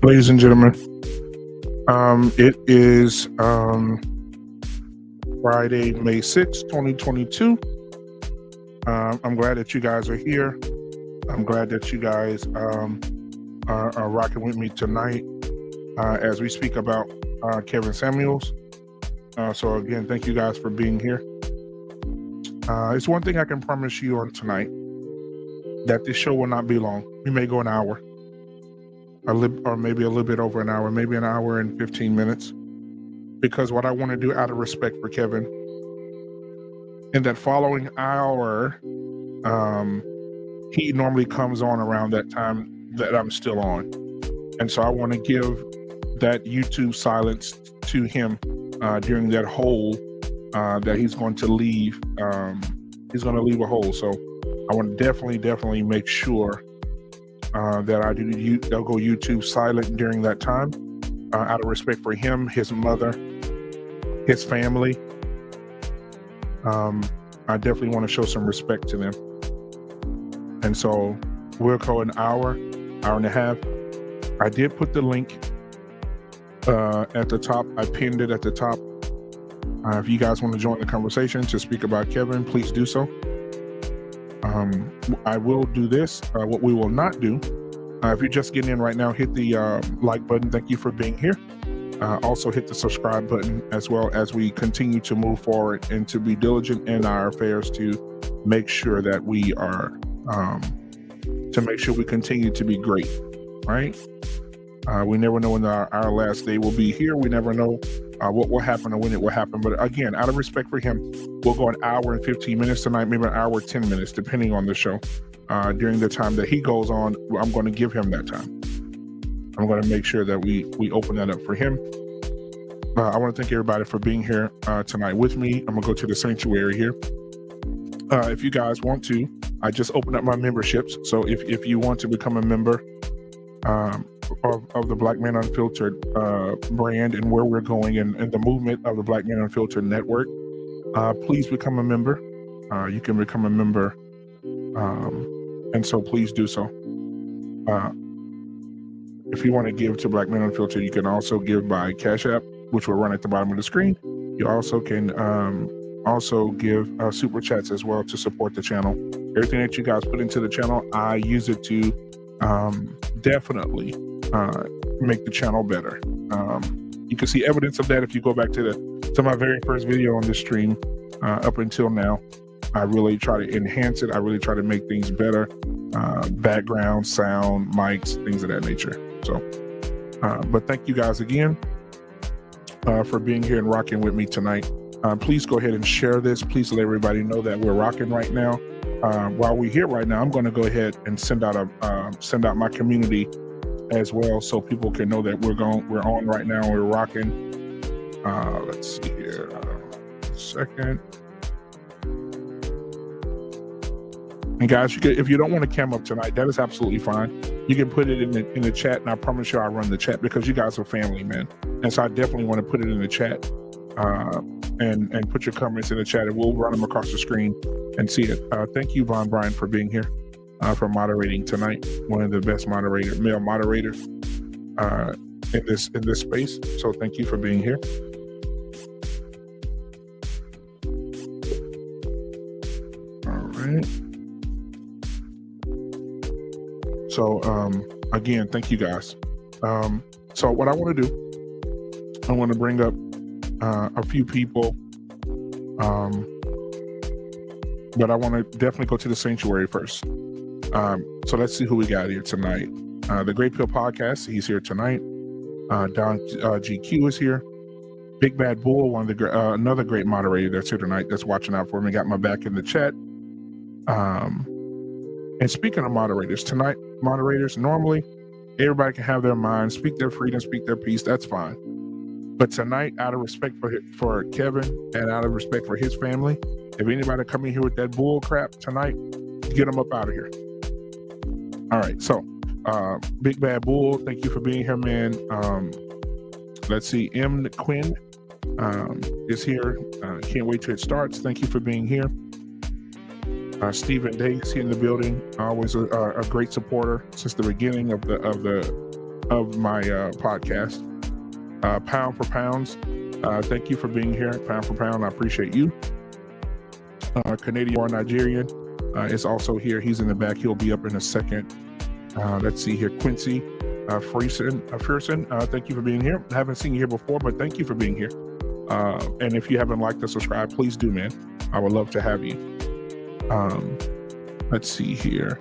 Ladies and gentlemen, it is Friday, May 6th, 2022. I'm glad that you guys are here. I'm glad that you guys are rocking with me tonight as we speak about Kevin Samuels. So again, thank you guys for being here. It's one thing I can promise you on tonight, that this show will not be long. We may go an hour. Or maybe a little bit over an hour, maybe an hour and 15 minutes. Because what I want to do out of respect for Kevin, in that following hour, he normally comes on around that time that I'm still on. And so I want to give that YouTube silence to him during that hole that he's going to leave. He's going to leave a hole. So I want to definitely make sure that I'll go YouTube silent during that time, out of respect for him, his mother, his family. I definitely want to show some respect to them. And so we'll go an hour and a half. I did put the link at the top. I pinned it at the top. If you guys want to join the conversation to speak about Kevin, please do so. I will do this. What we will not do, if you're just getting in right now, hit the like button. Thank you for being here. Also hit the subscribe button, as well as we continue to move forward and to be diligent in our affairs to make sure that we are, to make sure we continue to be great, right? We never know when our last day will be here. We never know what will happen or when it will happen. But again, out of respect for him, we'll go an hour and 15 minutes tonight, maybe an hour, 10 minutes, depending on the show. During the time that he goes on, I'm going to give him that time. I'm going to make sure that we open that up for him. I want to thank everybody for being here tonight with me. I'm going to go to the sanctuary here. If you guys want to, I just opened up my memberships. So if you want to become a member of the Black Man Unfiltered brand and where we're going and the movement of the Black Man Unfiltered network, please become a member. You can become a member, and so please do so. If you want to give to Black Man Unfiltered, you can also give by Cash App, which will run at the bottom of the screen. You also can also give super chats as well to support the channel. Everything that you guys put into the channel, I use it to definitely make the channel better. You can see evidence of that if you go back to my very first video on this stream up until now. I really try to enhance it. I really try to make things better. Background, sound, mics, things of that nature. So, but thank you guys again for being here and rocking with me tonight. Please go ahead and share this. Please let everybody know that we're rocking right now. While we're here right now, I'm going to go ahead and send out my community as well, so people can know that we're on right now. We're rocking. Let's see here. A second. And guys, if you don't want to cam up tonight, that is absolutely fine. You can put it in the chat, and I promise you I'll run the chat, because you guys are family, man. And so I definitely want to put it in the chat and put your comments in the chat, and we'll run them across the screen and see it. Thank you, Von Bryan, for being here, for moderating tonight. One of the best male moderators in this space. So thank you for being here. All right. So again, thank you guys. So what I want to do, I want to bring up a few people, but I want to definitely go to the sanctuary first. So let's see who we got here tonight. The Great Pill Podcast, he's here tonight. Don GQ is here. Big Bad Bull, another great moderator that's here tonight, that's watching out for me, got my back in the chat. And speaking of moderators, tonight, normally everybody can have their mind, speak their freedom, speak their peace, that's fine. But tonight, out of respect for Kevin and out of respect for his family, if anybody come in here with that bull crap tonight, get them up out of here. All right, so Big Bad Bull, thank you for being here, man. Let's see, M. Quinn is here. Can't wait till it starts. Thank you for being here. Stephen Dace here in the building, always a great supporter since the beginning of the of my podcast. Pound for Pounds, thank you for being here. Pound for Pound, I appreciate you. Canadian or Nigerian is also here. He's in the back. He'll be up in a second. Let's see here. Quincy Fearson, thank you for being here. I haven't seen you here before, but thank you for being here. And if you haven't liked or subscribed, please do, man. I would love to have you. Let's see here.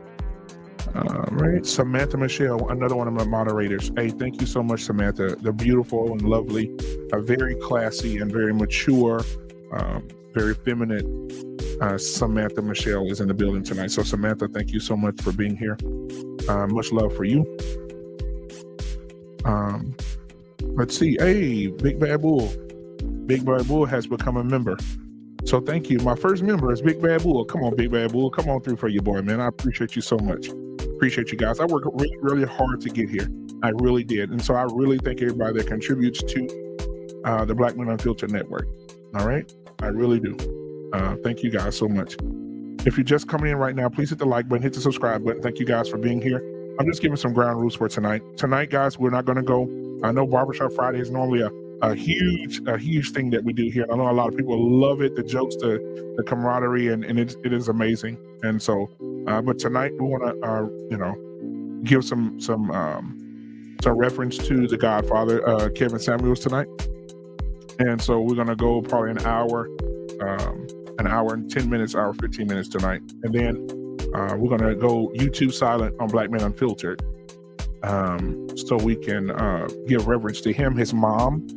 Right, Samantha Michelle, another one of my moderators. Hey, thank you so much, Samantha. The beautiful and lovely, very classy and very mature, very feminine Samantha Michelle is in the building tonight. So Samantha, thank you so much for being here. Much love for you. Let's see. Hey, Big Bad Bull. Big Bad Bull has become a member. So thank you. My first member is Big Bad Bull. Come on, Big Bad Bull. Come on through for you, boy, man. I appreciate you so much. Appreciate you guys. I worked really, really hard to get here. I really did. And so I really thank everybody that contributes to the Black Men Unfiltered Network. All right? I really do. Thank you guys so much. If you're just coming in right now, please hit the like button, hit the subscribe button. Thank you guys for being here. I'm just giving some ground rules for tonight. Tonight, guys, we're not going to go. I know Barbershop Friday is normally a huge thing that we do here. I know a lot of people love it, the jokes, the camaraderie, and it is amazing. And so, but tonight we want to, give some reference to the Godfather, Kevin Samuels tonight. And so we're going to go probably an hour and 10 minutes, hour 15 minutes tonight. And then we're going to go YouTube silent on Black Men Unfiltered. So we can give reverence to him, his mom.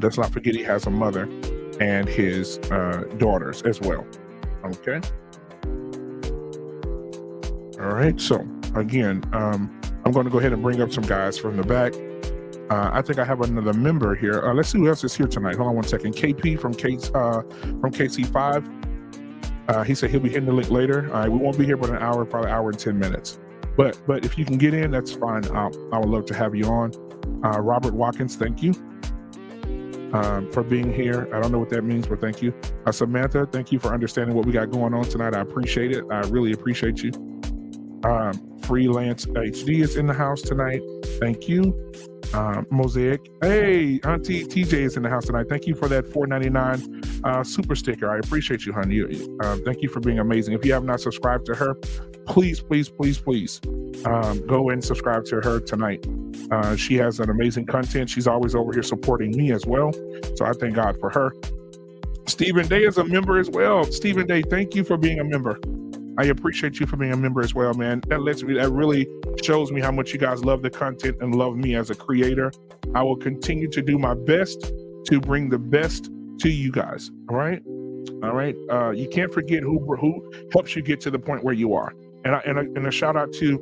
Let's not forget he has a mother and his daughters as well. Okay. All right. So again, I'm going to go ahead and bring up some guys from the back. I think I have another member here. Let's see who else is here tonight. Hold on one second. KP from KC5. He said he'll be hitting the link later. All right, we won't be here but an hour, probably hour and 10 minutes. But if you can get in, that's fine. I would love to have you on. Robert Watkins, thank you for being here. I don't know what that means, but thank you. Samantha, thank you for understanding what we got going on tonight. I appreciate it. I really appreciate you. Freelance HD is in the house tonight. Thank you. Mosaic. Hey, Auntie TJ is in the house tonight. Thank you for that $4.99 super sticker. I appreciate you, honey. Thank you for being amazing. If you have not subscribed to her, please go and subscribe to her tonight. She has an amazing content. She's always over here supporting me as well. So I thank God for her. Stephen Day is a member as well. Stephen Day, thank you for being a member. I appreciate you for being a member as well, man. That really shows me how much you guys love the content and love me as a creator. I will continue to do my best to bring the best to you guys. All right. You can't forget who helps you get to the point where you are. And a shout out to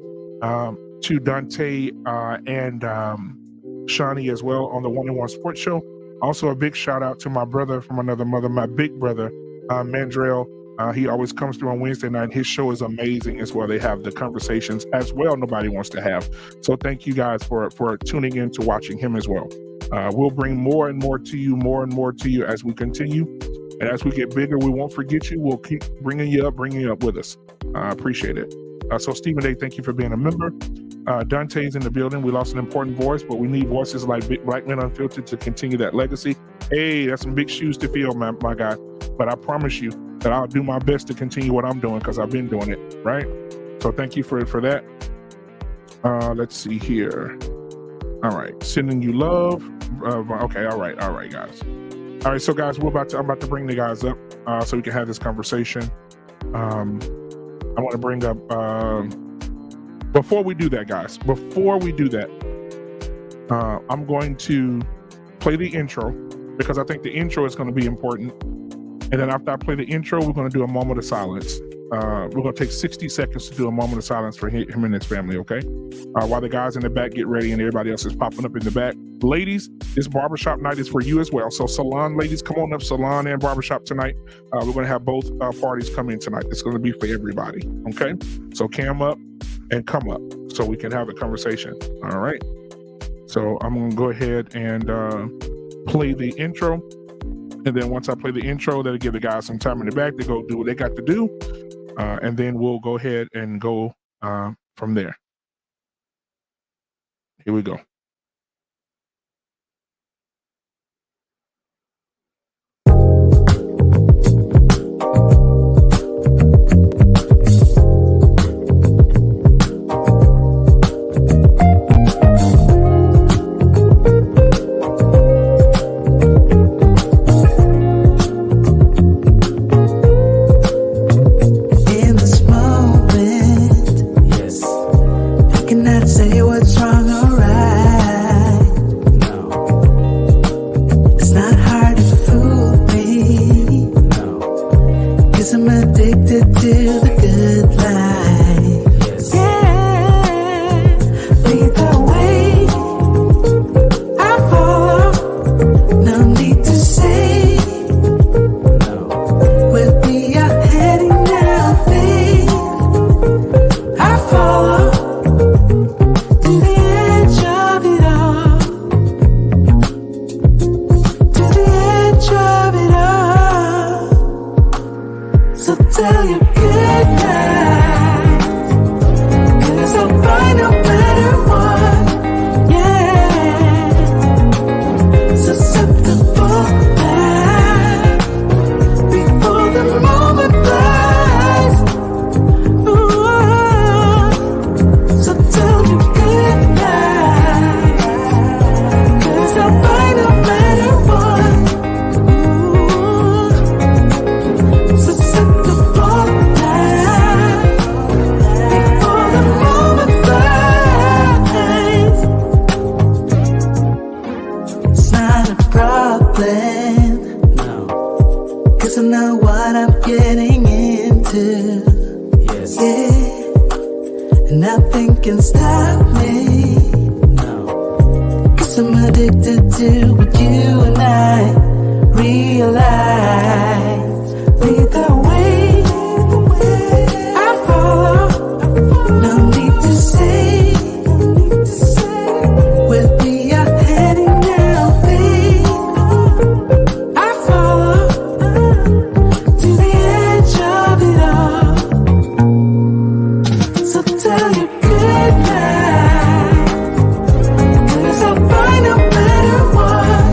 Dante and Shawnee as well on the 1-on-1 Sports Show. Also a big shout out to my brother from another mother, my big brother, Mandrell. He always comes through on Wednesday night. His show is amazing as well. They have the conversations as well nobody wants to have. So thank you guys for tuning in to watching him as well. We'll bring more and more to you as we continue. And as we get bigger, we won't forget you. We'll keep bringing you up with us. I appreciate it. So Stephen Day, thank you for being a member. Dante's in the building. We lost an important voice, but we need voices like Black Men Unfiltered to continue that legacy. Hey, that's some big shoes to fill, my guy. But I promise you that I'll do my best to continue what I'm doing because I've been doing it, right? So thank you for that. Let's see here. All right, sending you love. Okay, all right, guys. All right, so guys, I'm about to bring the guys up so we can have this conversation. I want to bring up. Before we do that, guys. I'm going to play the intro because I think the intro is going to be important. And then after I play the intro, we're going to do a moment of silence. We're going to take 60 seconds to do a moment of silence for him and his family, okay? While the guys in the back get ready and everybody else is popping up in the back. Ladies, this barbershop night is for you as well. So Salon ladies, come on up, Salon and Barbershop tonight. We're going to have both parties come in tonight. It's going to be for everybody, okay? So cam up and come up so we can have a conversation, all right? So I'm going to go ahead and play the intro. And then once I play the intro, that'll give the guys some time in the back to go do what they got to do. And then we'll go ahead and go from there. Here we go. say what's wrong or right. It's not hard to fool me, 'cause I'm addicted to the good life. Yeah, lead the way, I follow. No need to say where we are heading now, babe. I follow to the edge of it all, to the edge of it all. So tell your good night, 'cause I'll find a better one. Yeah, susceptible now before the moment flies. Ooh, so tell your good night, 'cause I'll find a better one. Ooh, susceptible now before the moment flies. It's not a problem, 'cause I know what I'm getting into. Yeah, and nothing can stop me, 'cause I'm addicted to what you and I realize. Lead the way, I follow. No need to say where we are heading now, babe. I follow to the edge of it all. So tell your good night, 'cause I'll find a better one.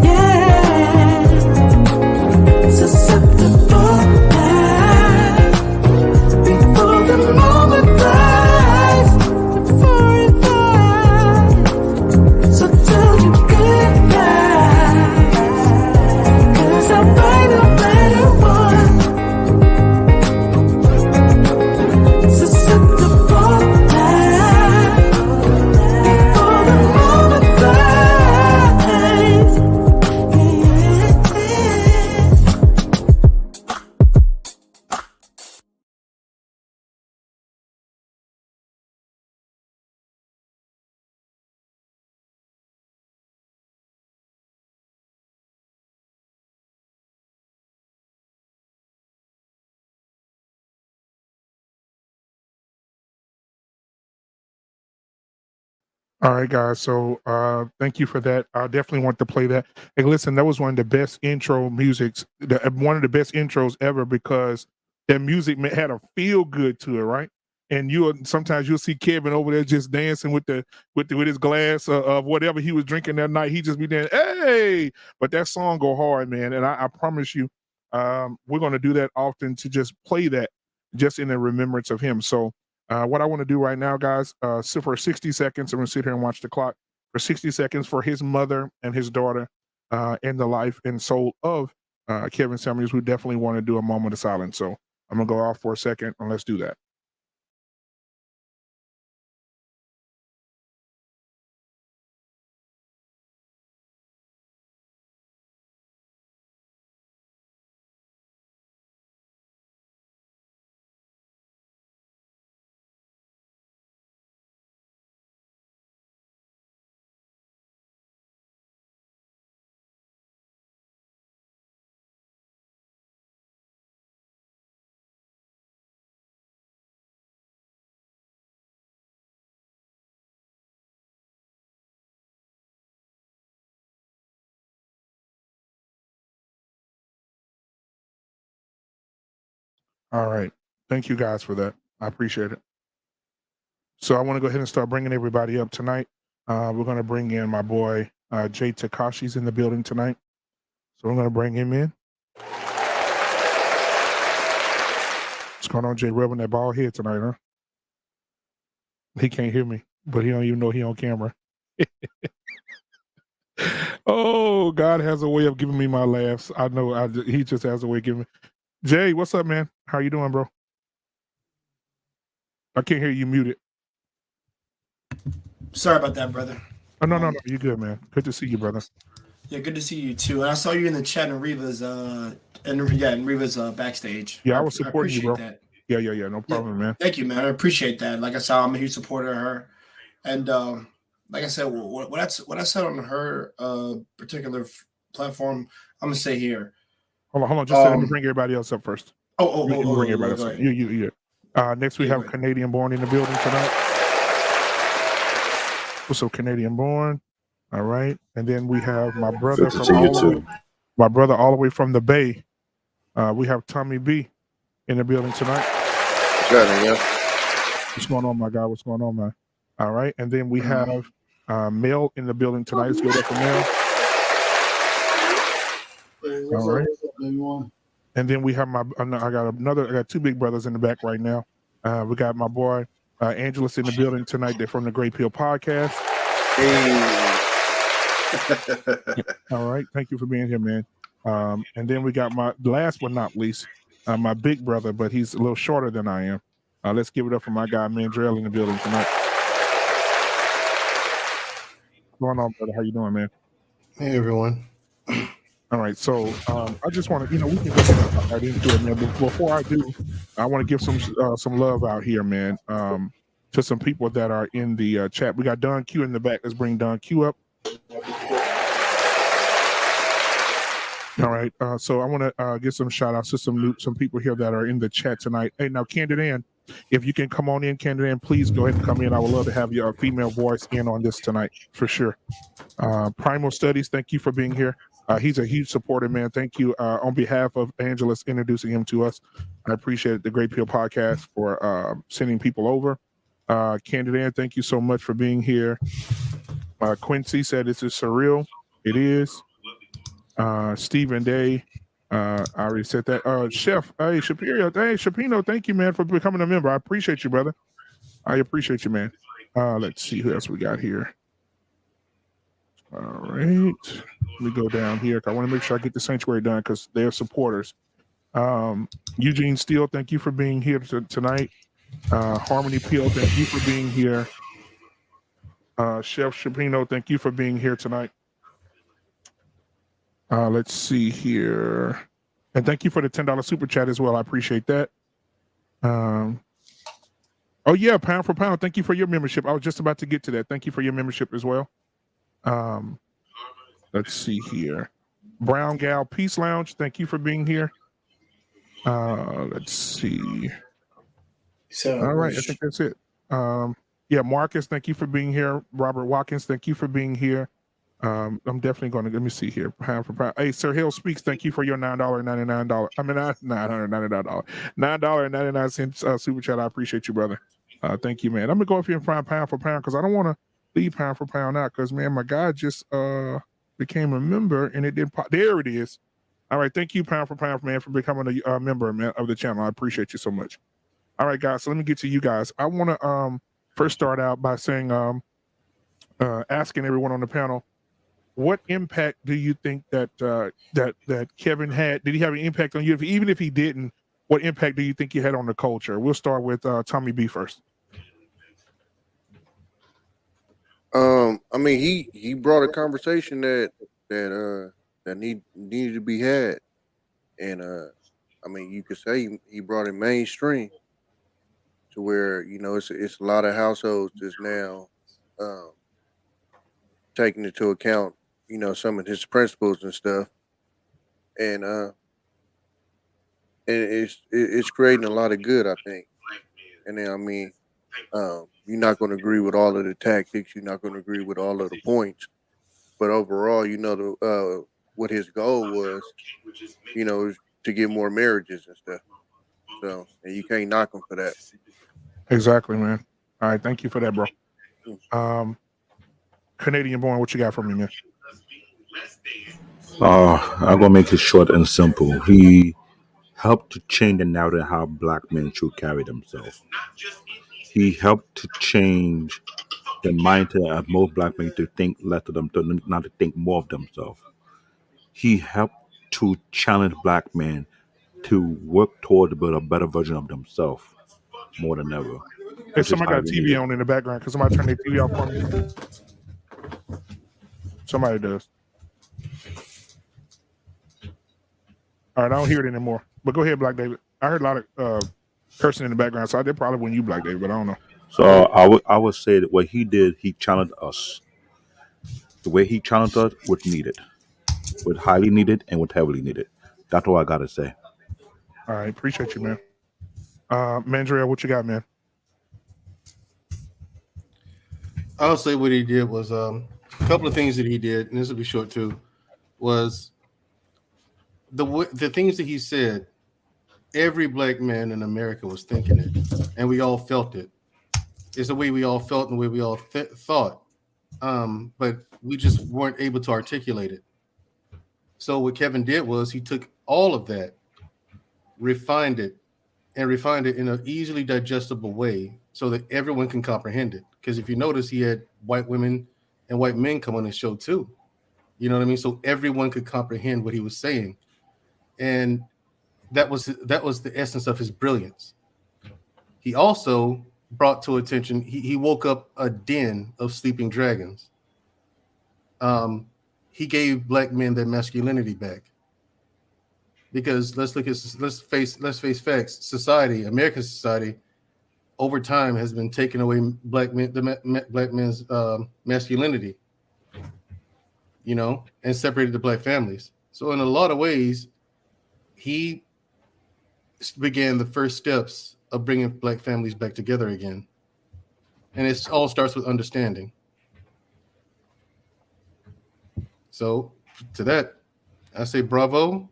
Yeah, susceptible now before the moment flies, before it flies. So tell your good night, 'cause I'll find a better one. Susceptible now before the moment flies. All right, guys. So thank you for that. I definitely want to play that. Hey, listen, that was one of the best intro musics, one of the best intros ever, because that music had a feel good to it, right? And sometimes you'll see Kevin over there just dancing with his glass of whatever he was drinking that night. He just be there, hey! But that song go hard, man. And I promise you, we're going to do that often, to just play that just in the remembrance of him. So what I want to do right now, guys, so for 60 seconds, I'm going to sit here and watch the clock for 60 seconds for his mother and his daughter, and the life and soul of Kevin Samuels. We definitely want to do a moment of silence. So I'm going to go off for a second, and let's do that. All right. Thank you guys for that. I appreciate it. So I want to go ahead and start bringing everybody up tonight. We're going to bring in my boy, Jay Takashi's in the building tonight. So we're going to bring him in. What's going on, Jay? Rubbing that bald head tonight, huh? He can't hear me, but he don't even know he on camera. Oh, God has a way of giving me my laughs. I know. He just has a way of giving me. Jay, what's up, man? How you doing, bro? I can't hear you, muted. Sorry about that, brother. Oh, no. You're good, man. Good to see you, brother. Yeah, good to see you too. And I saw you in the chat in Riva's in Riva's backstage. Yeah, I was I supporting you, appreciate bro. that. Yeah. No Yeah, problem, man. thank you, man. I appreciate that. Like I said, I'm a huge supporter of her, and like I said, what I said on her particular platform, I'm gonna say here. Hold on. Just let me Um. bring everybody else up first. You can bring everybody else Go up. ahead. You. Next we Yeah, go have ahead. Canadian Born in the building tonight. What's up, Canadian Born? All right, and then we have my brother Good to from see you all the way. too. My brother all the way from the Bay. We have Tommy B in the building tonight. What's happening, yeah? What's going on, my guy? What's going on, man? All right, and then we have Mel in the building tonight. Let's give it up for Mel. All right. And then we have I got two big brothers in the back right now. We got my boy Angelus in the building tonight. They're from the Great Pill Podcast. Hey. All right. Thank you for being here, man. And then we got my last but not least, my big brother, but he's a little shorter than I am. Let's give it up for my guy Mandrell in the building tonight. What's going on, brother? How you doing, man? Hey, everyone. All right, so I just want to, we can go right into it, man. But before I do, I want to give some love out here, man, to some people that are in the chat. We got Don Q in the back. Let's bring Don Q up. All right, so I want to give some shout outs to some people here that are in the chat tonight. Hey, now, Candid Ann, if you can come on in, Candid Ann, please go ahead and come in. I would love to have your female voice in on this tonight for sure. Primal Studies, thank you for being here. He's a huge supporter, man. Thank you on behalf of Angelus introducing him to us. I appreciate the Great Peel Podcast for sending people over. Candid Ann, thank you so much for being here. Quincy said this is surreal. It is. Stephen Day, I already said that. Chef, hey, Shapiro, thank you, man, for becoming a member. I appreciate you, brother. I appreciate you, man. Let's see who else we got here. All right. Let me go down here. I want to make sure I get the sanctuary done because they're supporters. Eugene Steele, thank you for being here tonight. Harmony Peel, thank you for being here. Chef Shapiro, thank you for being here tonight. Let's see here. And thank you for the $10 super chat as well. I appreciate that. Oh, yeah, pound for pound. Thank you for your membership. I was just about to get to that. Thank you for your membership as well. Let's see here. Brown Gal Peace Lounge, thank you for being here. Let's see. All right, I think that's it. Yeah, Marcus, thank you for being here. Robert Watkins, thank you for being here. I'm definitely going to, let me see here. Pound for pound. Hey, Sir Hill Speaks, thank you for your $9.99. I mean, $999. $9.99 super chat. I appreciate you, brother. Thank you, man. I'm going to go up here and find pound for pound because I don't want to leave pound for pound out because, man, my guy just became a member and it didn't pop. There it is. All right. Thank you, pound for pound, man, for becoming a member, man, of the channel. I appreciate you so much. All right, guys. So let me get to you guys. I want to first start out by saying, asking everyone on the panel, what impact do you think that Kevin had? Did he have an impact on you? Even if he didn't, what impact do you think he had on the culture? We'll start with Tommy B first. I mean, he brought a conversation that needed to be had, and I mean, you could say he brought it mainstream to where it's a lot of households that's now taking into account some of his principles and stuff, and it's creating a lot of good, I think. And then I mean, you're not going to agree with all of the tactics, you're not going to agree with all of the points, but overall, what his goal was, is to get more marriages and stuff. So, and you can't knock him for that. Exactly, man. All right, thank you for that, bro. Canadian Born, what you got for me, man? I'm gonna make it short and simple. He helped to change the narrative how black men should carry themselves. He helped to change the mindset of most black men to think less of them, to not to think more of themselves. He helped to challenge black men to work toward to build a better version of themselves more than ever. If somebody got a TV on in the background, because somebody turn their TV off for me. Somebody does. All right, I don't hear it anymore. But go ahead, Black David. I heard a lot of cursing in the background, so I did probably when you, Black David, but I don't know. So I would say that what he did, he challenged us. The way he challenged us was needed, was highly needed, and was heavily needed. That's all I gotta say. All right, appreciate you, man. Mandriel, what you got, man? I'll say what he did was a couple of things that he did, and this will be short too, was the things that he said. Every black man in America was thinking it, and we all felt it. It's the way we all felt and the way we all thought, but we just weren't able to articulate it. So what Kevin did was he took all of that, refined it in an easily digestible way so that everyone can comprehend it. Because if you notice, he had white women and white men come on his show too. You know what I mean? So everyone could comprehend what he was saying. And that was the essence of his brilliance. He also brought to attention, he woke up a den of sleeping dragons. He gave black men their masculinity back. Because let's face facts. Society, American society, over time has been taking away black men's masculinity, you know, and separated the black families. So in a lot of ways, he began the first steps of bringing black families back together again. And it all starts with understanding. So to that, I say bravo.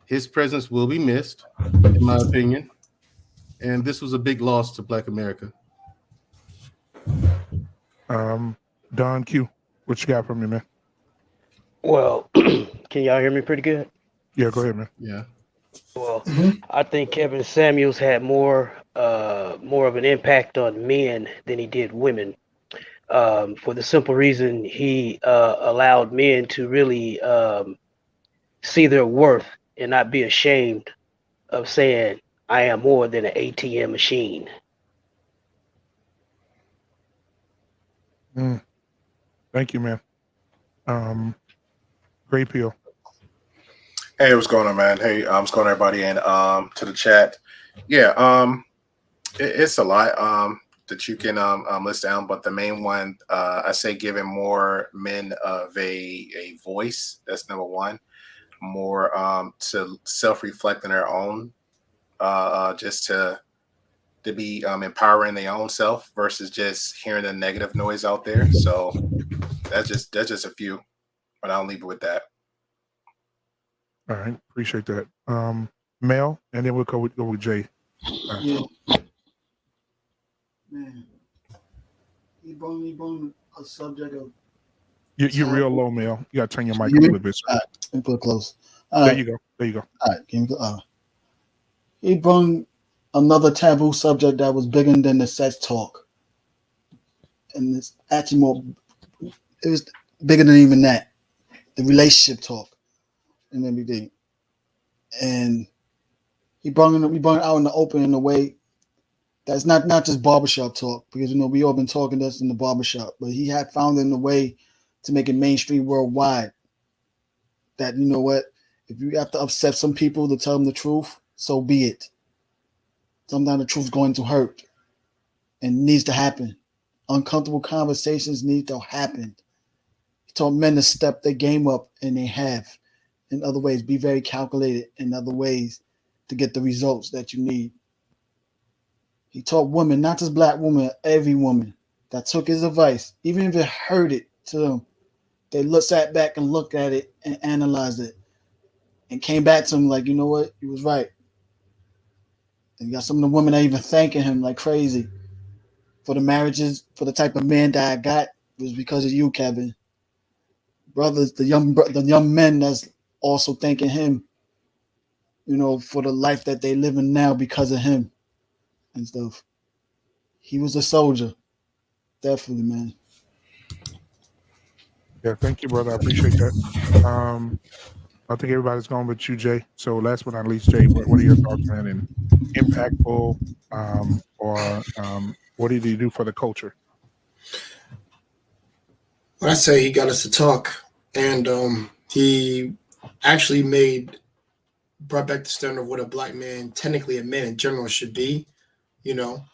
His presence will be missed, in my opinion. And this was a big loss to Black America. Don Q, what you got for me, man? Well, can y'all hear me pretty good? Yeah, go ahead, man. Yeah. Well, I think Kevin Samuels had more of an impact on men than he did women. For the simple reason he allowed men to really see their worth and not be ashamed of saying, I am more than an ATM machine. Thank you, man. Great Peel. Hey, what's going on, man? Hey, what's going on, everybody? And to the chat. Yeah, it's a lot that you can list down, but the main one, I say giving more men of a voice. That's number one. More to self-reflect in their own, just to be empowering their own self versus just hearing the negative noise out there. So that's just a few, but I'll leave it with that. All right, appreciate that. Mel, and then we'll go with Jay. Yeah. Man, he brought a subject of. You're real low, Mel. You got to turn your mic a little bit. All right, let me put it close. There you go. All right, can you go? He brought another taboo subject that was bigger than the sex talk, and it's actually more. It was bigger than even that, the relationship talk, and everything. And we brought it out in the open in a way that's not just barbershop talk, because we all been talking this in the barbershop, but he had found it in a way to make it mainstream worldwide. That if you have to upset some people to tell them the truth, so be it. Sometimes the truth's going to hurt and needs to happen. Uncomfortable conversations need to happen. He taught men to step their game up, and they have. In other ways, be very calculated in other ways to get the results that you need. He taught women, not just black women, every woman that took his advice, even if it hurt it to them, they sat back and looked at it and analyzed it and came back to him like, you know what, he was right. And you got some of the women that even thanking him like crazy for the marriages, for the type of man that I got. It was because of you, Kevin. Brothers, the young men that's also thanking him, for the life that they living now because of him and stuff. He was a soldier. Definitely, man. Yeah, thank you, brother. I appreciate that. I think everybody's gone but you, Jay. So last but not least, Jay, what are your thoughts, man? And impactful, or what did he do for the culture? When I say he got us to talk, and he actually brought back the standard of what a black man, technically a man in general, should be. You know,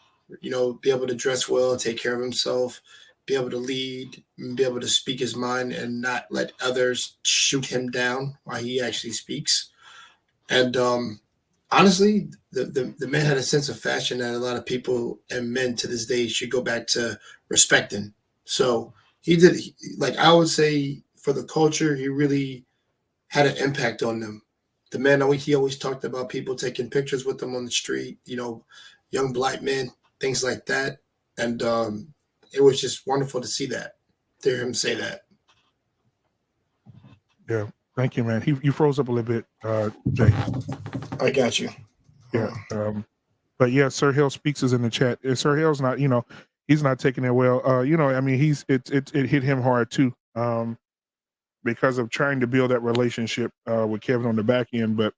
be able to dress well, take care of himself, be able to lead, and be able to speak his mind, and not let others shoot him down while he actually speaks. And honestly, the man had a sense of fashion that a lot of people and men to this day should go back to respecting. So he did, like I would say, for the culture, he really had an impact on them. The man, he always talked about people taking pictures with him on the street, young black men, things like that. And it was just wonderful to see that, to hear him say that. Yeah, thank you, man. You froze up a little bit, Jay. I got you. Yeah, but yeah, Sir Hill Speaks is in the chat. Sir Hill's not, he's not taking it well. I mean, it hit him hard too, because of trying to build that relationship with Kevin on the back end. But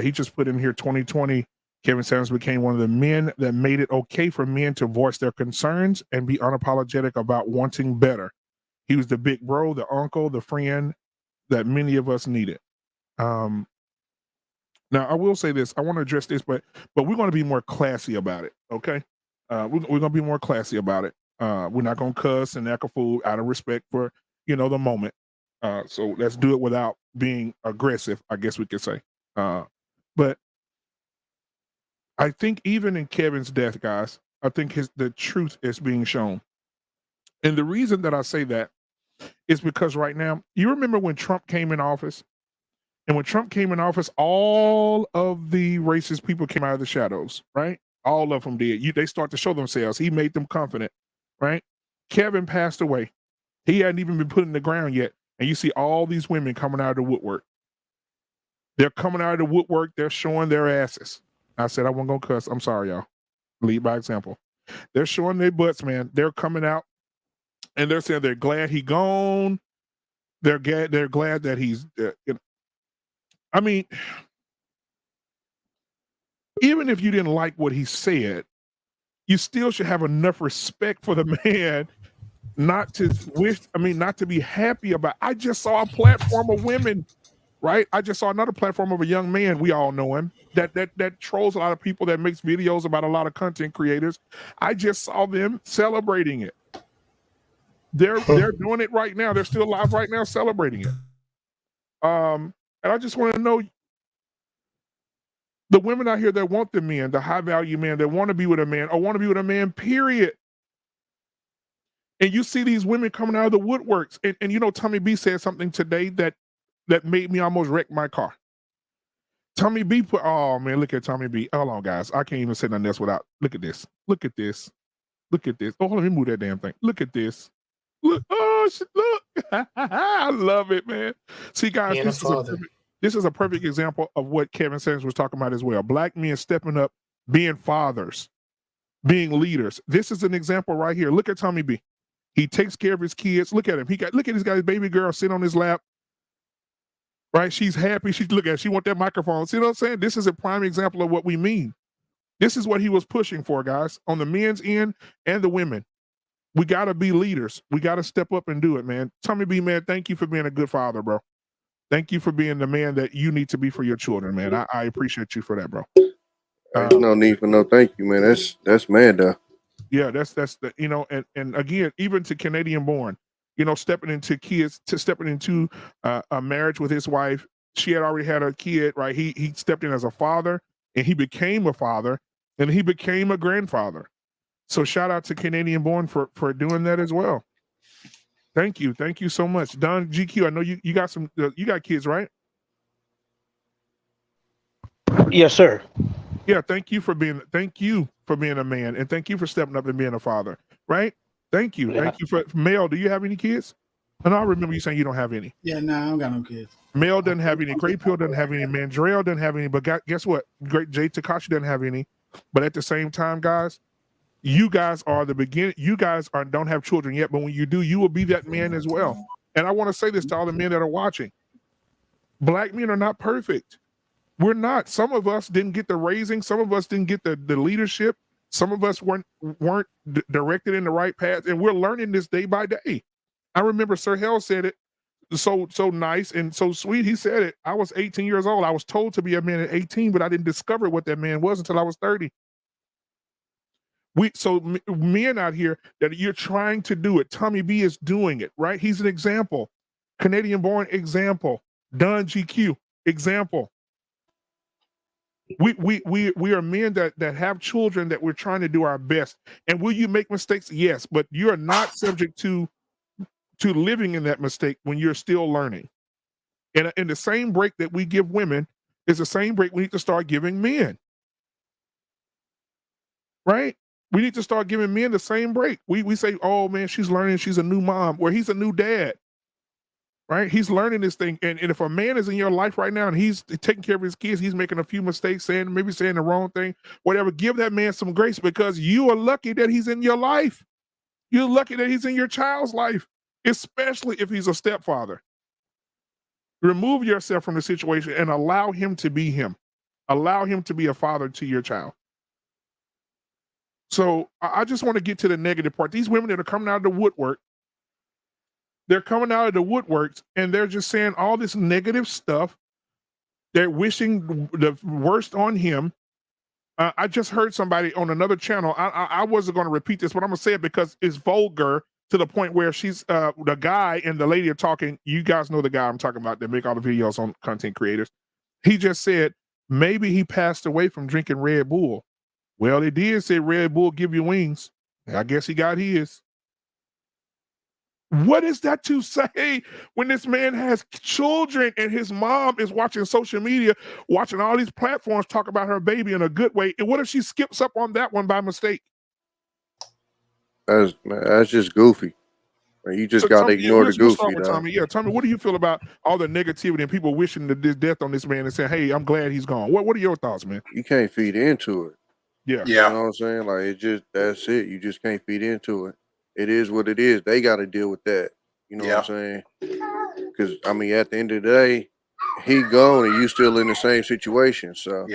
he just put in here 2020. Kevin Samuels became one of the men that made it okay for men to voice their concerns and be unapologetic about wanting better. He was the big bro, the uncle, the friend that many of us needed. Now, I will say this. I want to address this, but we're going to be more classy about it, okay? We're going to be more classy about it. We're not going to cuss and act a fool out of respect for, the moment. So let's do it without being aggressive, I guess we could say. But I think even in Kevin's death, guys, I think the truth is being shown. And the reason that I say that is because right now, you remember when Trump came in office? And when Trump came in office, all of the racist people came out of the shadows, right? All of them did. They start to show themselves. He made them confident, right? Kevin passed away. He hadn't even been put in the ground yet. And you see all these women coming out of the woodwork. They're coming out of the woodwork. They're showing their asses. I said I wasn't going to cuss. I'm sorry, y'all. Lead by example. They're showing their butts, man. They're coming out and they're saying they're glad he gone. They're glad that he's, I mean, even if you didn't like what he said, you still should have enough respect for the man not to be happy about. I just saw a platform of women, right? I just saw another platform of a young man. We all know him that trolls a lot of people, that makes videos about a lot of content creators. I just saw them celebrating it. They're doing it right now. They're still live right now celebrating it. And I just want to know, the women out here that want the men, the high value men, that want to be with a man or want to be with a man, period. And you see these women coming out of the woodworks. And Tommy B said something today that made me almost wreck my car. Tommy B oh man, look at Tommy B. Hold on, guys. I can't even say nothing else without, look at this. Look at this. Look at this. Oh, let me move that damn thing. Look at this. Look, look. I love it, man. See, guys, this is a perfect example of what Kevin Samuels was talking about as well. Black men stepping up, being fathers, being leaders. This is an example right here. Look at Tommy B. He takes care of his kids. Look at him. Look at this guy's baby girl sitting on his lap. Right? She's happy. She want that microphone. See what I'm saying? This is a prime example of what we mean. This is what he was pushing for, guys, on the men's end and the women. We got to be leaders. We got to step up and do it, man. Tommy B, man, thank you for being a good father, bro. Thank you for being the man that you need to be for your children, man. I appreciate you for that, bro. There's no need for no thank you, man. That's mad though. Yeah, that's the and again, even to Canadian born, stepping into a marriage with his wife. She had already had a kid, right? He stepped in as a father, and he became a father, and he became a grandfather. So shout out to Canadian born for doing that as well. Thank you so much, Don GQ. I know you got you got kids, right? Yes, sir. Yeah, thank you for being a man, and thank you for stepping up and being a father, right? Thank you. Yeah. Thank you for Mel. Do you have any kids? And I remember you saying you don't have any. Yeah, no, I don't got no kids. Mel doesn't have any. Great Pill doesn't have any. Mandrell doesn't have any. But guess what? Great Jay Takashi doesn't have any. But at the same time, guys, you guys are the beginning. You guys don't have children yet, but when you do, you will be that man as well. And I want to say this to all the men that are watching. Black men are not perfect. We're not. Some of us didn't get the raising. Some of us didn't get the leadership. Some of us weren't directed in the right path, and we're learning this day by day. I remember Sir Hell said it so nice and so sweet. He said it. I was 18 years old. I was told to be a man at 18, but I didn't discover what that man was until I was 30. Men out here that you're trying to do it. Tommy B is doing it, right? He's an example. Canadian born example. Don GQ example. We are men that have children that we're trying to do our best. And will you make mistakes? Yes, but you are not subject to living in that mistake when you're still learning. And the same break that we give women is the same break we need to start giving men. Right? We need to start giving men the same break. We say, oh man, she's learning, she's a new mom, or he's a new dad. Right? He's learning this thing. And if a man is in your life right now and he's taking care of his kids, he's making a few mistakes, maybe saying the wrong thing, whatever, give that man some grace, because you are lucky that he's in your life. You're lucky that he's in your child's life, especially if he's a stepfather. Remove yourself from the situation and allow him to be him. Allow him to be a father to your child. So I just want to get to the negative part. These women that are coming out of the woodwork, they're coming out of the woodworks and they're just saying all this negative stuff. They're wishing the worst on him. I just heard somebody on another channel. I wasn't going to repeat this, but I'm going to say it because it's vulgar to the point where she's the guy and the lady are talking. You guys know the guy I'm talking about that make all the videos on content creators. He just said, maybe he passed away from drinking Red Bull. Well, they did say Red Bull give you wings. I guess he got his. What is that to say when this man has children and his mom is watching social media, watching all these platforms talk about her baby in a good way? And what if she skips up on that one by mistake? That's just goofy. You just got to ignore the goofy. Tommy, Tommy, what do you feel about all the negativity and people wishing this death on this man and saying, hey, I'm glad he's gone? What are your thoughts, man? You can't feed into it. Yeah. You know what I'm saying? Like, that's it. You just can't feed into it. It is what it is. They got to deal with that. You know what I'm saying? Because, I mean, at the end of the day, he gone and you still in the same situation. So,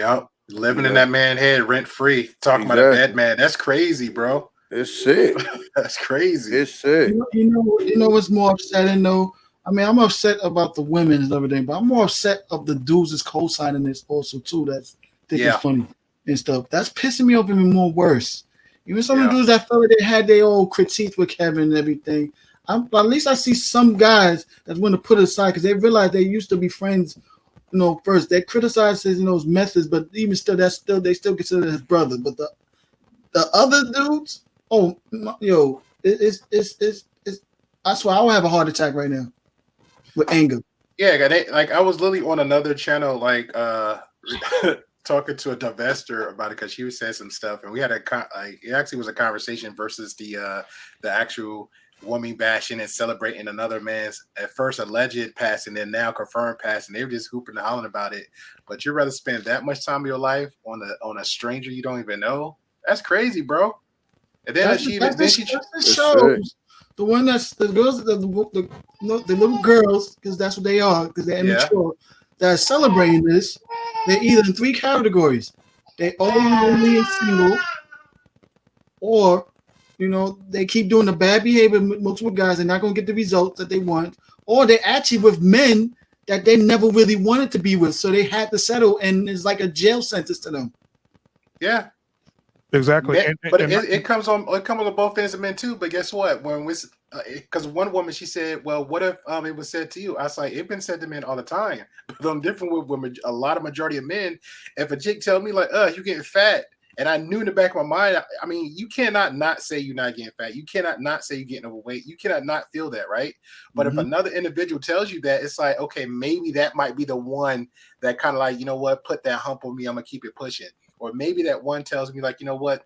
living in that man's head rent free. Talking about a bad man. That's crazy, bro. It's sick. That's crazy. It's sick. You know what's more upsetting though? I mean, I'm upset about the women and everything, but I'm more upset of the dudes that's co-signing this also too. That's it's funny and stuff. That's pissing me off even more worse. Even some of the dudes that felt like they had their old critiques with Kevin and everything. At least I see some guys that's going to put it aside because they realize they used to be friends. You know, first they criticize his his methods, but even still, they still consider his brother. But the other dudes. Oh, it's. I swear, I will have a heart attack right now with anger. Yeah, like I was literally on another channel, like talking to a divester about it because she was saying some stuff, and we had it actually was a conversation versus the actual woman bashing and celebrating another man's at first alleged passing, then now confirmed passing. They were just hooping and hollering about it. But you'd rather spend that much time of your life on a stranger you don't even know? That's crazy, bro. And then she shows the one that's the girls, the little girls, because that's what they are, because they're immature, that are celebrating this. They're either in three categories: they all lonely and single, or they keep doing the bad behavior with multiple guys. They're not going to get the results that they want, or they're actually with men that they never really wanted to be with, so they had to settle, and it's like a jail sentence to them. Yeah. Exactly, but it comes on both ends of men too. But guess what? When because one woman, she said, "Well, what if it was said to you?" I was like, "It's been said to men all the time." But I'm different with a lot of majority of men. If a chick tell me like, you getting fat," and I knew in the back of my mind, I mean, you cannot not say you're not getting fat. You cannot not say you're getting overweight. You cannot not feel that, right? But if another individual tells you that, it's like, okay, maybe that might be the one that kind of like, you know what, put that hump on me. I'm gonna keep it pushing. Or maybe that one tells me like, you know what,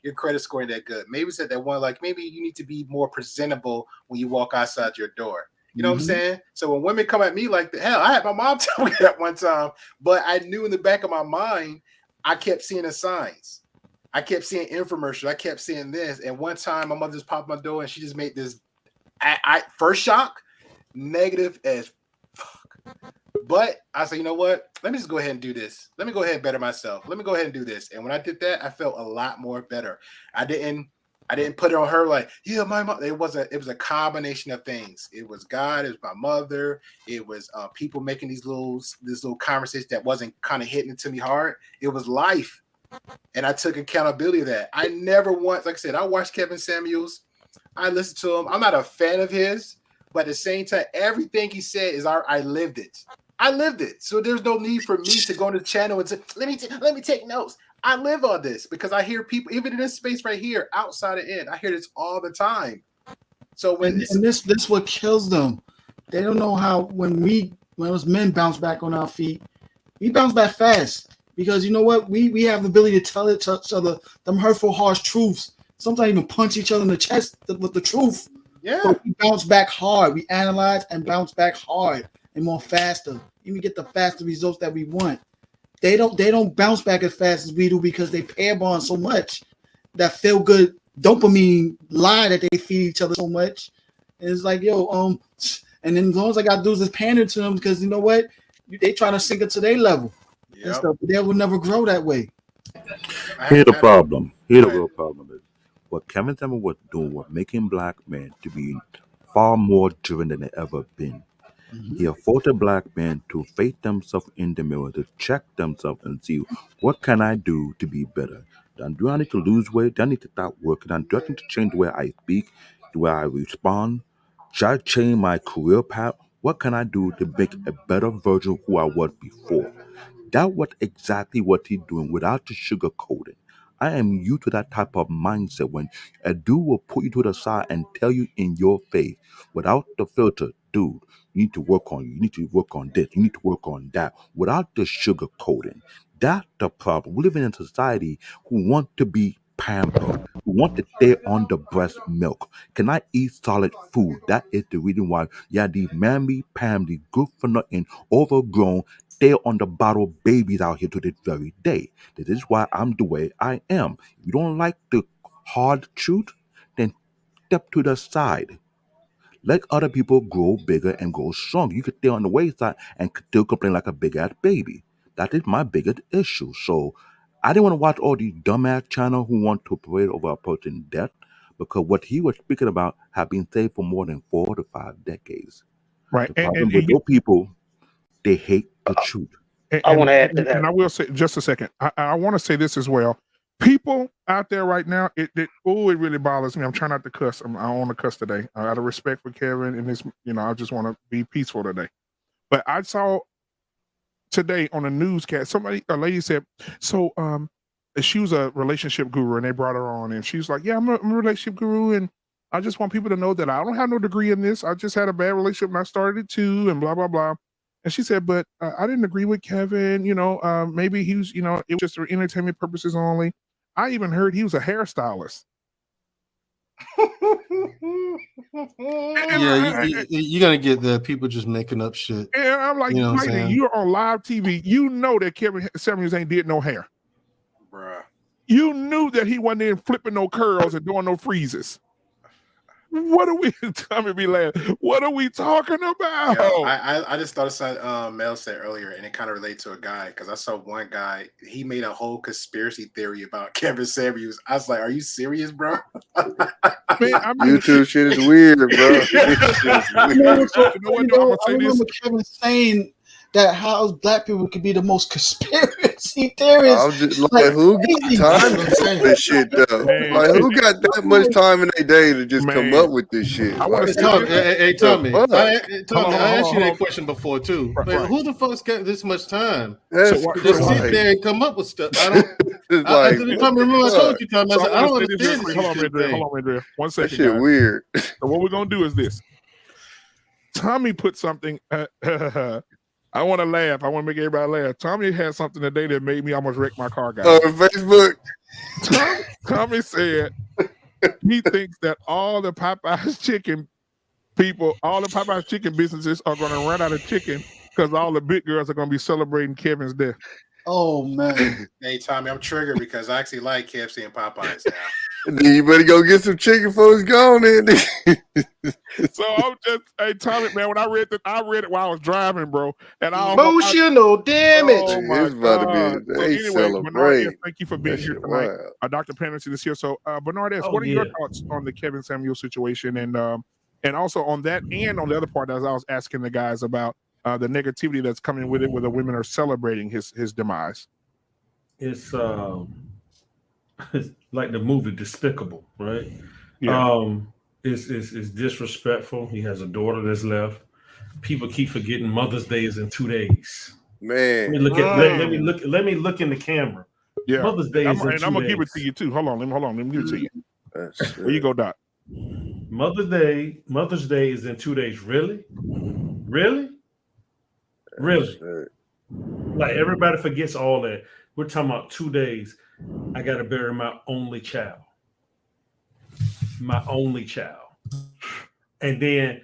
your credit score ain't that good. Maybe said that one like, maybe you need to be more presentable when you walk outside your door. You know what I'm saying? So when women come at me like the hell, I had my mom tell me that one time, but I knew in the back of my mind, I kept seeing the signs. I kept seeing infomercials. I kept seeing this. And one time my mother just popped my door and she just made this first shock, negative as fuck. But I said, you know what? Let me just go ahead and do this. Let me go ahead and better myself. Let me go ahead and do this. And when I did that, I felt a lot more better. I didn't put it on her like, yeah, my mom. It was a combination of things. It was God, it was my mother, it was people making these little conversations that wasn't kind of hitting it to me hard. It was life. And I took accountability of that. I never once, like I said, I watched Kevin Samuels. I listened to him. I'm not a fan of his, but at the same time, everything he said is I lived it. I lived it. So there's no need for me to go to the channel and say, let me take notes. I live on this because I hear people, even in this space right here, outside and in, I hear this all the time. So when and this what kills them. They don't know how when us men bounce back on our feet, we bounce back fast. Because you know what? We have the ability to tell each other them hurtful, harsh truths. Sometimes even punch each other in the chest with the truth. Yeah. So we bounce back hard. We analyze and bounce back hard and more faster. Even get the faster results that we want. They don't bounce back as fast as we do because they pair bond so much. That feel good dopamine lie that they feed each other so much. And it's like, and then as long as I gotta do is just pander to them because you know what? They trying to sink it to their level. And stuff, but they will never grow that way. Here's the problem. Here's the real problem is what Kevin Samuel was doing was making black men to be far more driven than they ever been. Mm-hmm. He afforded black men to face themselves in the mirror, to check themselves and see what can I do to be better. Do I need to lose weight? Do I need to start working? Do I need to change the way I speak, the way I respond? Should I change my career path? What can I do to make a better version of who I was before? That was exactly what he's doing without the sugar coating. I am used to that type of mindset when a dude will put you to the side and tell you in your face without the filter, dude, you need to work on you. You need to work on this. You need to work on that without the sugar coating. That's the problem. We live in a society who want to be pampered, who want to stay on the breast milk. Can I eat solid food? That is the reason why these mammy pammy, good for nothing, overgrown, stay on the bottle babies out here to this very day. This is why I'm the way I am. If you don't like the hard truth, then step to the side. Let other people grow bigger and grow strong. You could stay on the wayside and still complain like a big ass baby. That is my biggest issue. So I didn't want to watch all these dumbass channels who want to parade over a person's death because what he was speaking about have been saved for more than 4 to 5 decades. Right. The problem with those people, they hate the truth. I want to add to that. And I will say just a second. I want to say this as well. People out there right now, it really bothers me. I'm trying not to cuss. I don't want to cuss today. Out of respect for Kevin and this, I just want to be peaceful today. But I saw today on a newscast, a lady said, so she was a relationship guru and they brought her on and she was like, yeah, I'm a relationship guru and I just want people to know that I don't have no degree in this. I just had a bad relationship when I started it too and blah, blah, blah. And she said, but I didn't agree with Kevin, maybe he was, it was just for entertainment purposes only. I even heard he was a hairstylist. Yeah, you're gonna get the people just making up shit. And I'm like, lady, you're on live TV. You know that Kevin Samuels ain't did no hair. Bruh. You knew that he wasn't in flipping no curls and doing no freezes. What are we What are we talking about? I just thought of something Mel said earlier, and it kind of relates to a guy because I saw one guy, he made a whole conspiracy theory about Kevin Samuels. I was like, are you serious, bro? Man, YouTube shit is weird, bro. I remember Kevin saying that how black people could be the most conspiracy theorists. I'm just like who got time for this shit though? Like who got that much time in their day to just come up with this shit? I want to tell me, I asked you that question before too. Right. Who the fuck's got this much time? Just sit there and come up with stuff. I told you, Tommy. I don't understand this. Hold on, Andrea. 1 second. That shit guys. Weird. So what we're gonna do is this. Tommy put something. I want to laugh. I want to make everybody laugh. Tommy had something today that made me almost wreck my car, guys. On Facebook. Tommy said he thinks that all the Popeye's chicken people, all the Popeye's chicken businesses are going to run out of chicken because all the big girls are going to be celebrating Kevin's death. Oh, man. Hey, Tommy, I'm triggered because I actually like KFC and Popeyes now. Then you better go get some chicken before it's gone. Then. So I'm just, hey Tommy, man. When I read it while I was driving, bro, and I almost, Emotional damage. oh my It's about to god. be. So They anyway, Bernard, yes, celebrate. thank you for That being here shit tonight. wild. Dr. Pennerton is here. So Bernard, Oh, what are your yeah. thoughts on the Kevin Samuel situation, and also on that, and on the other part, as I was asking the guys about the negativity that's coming with it, where the women are celebrating his demise. It's it's like the movie Despicable, right? Yeah. It's disrespectful. He has a daughter that's left. People keep forgetting Mother's Day is in 2 days. Man. Let me look in the camera. Yeah. Mother's Day is in 2 days. I'm gonna give it to you too. Hold on. Let me give it to you. Where you go, Doc? Mother's Day is in 2 days. Really? Like everybody forgets all that. We're talking about 2 days. I gotta bury my only child. And then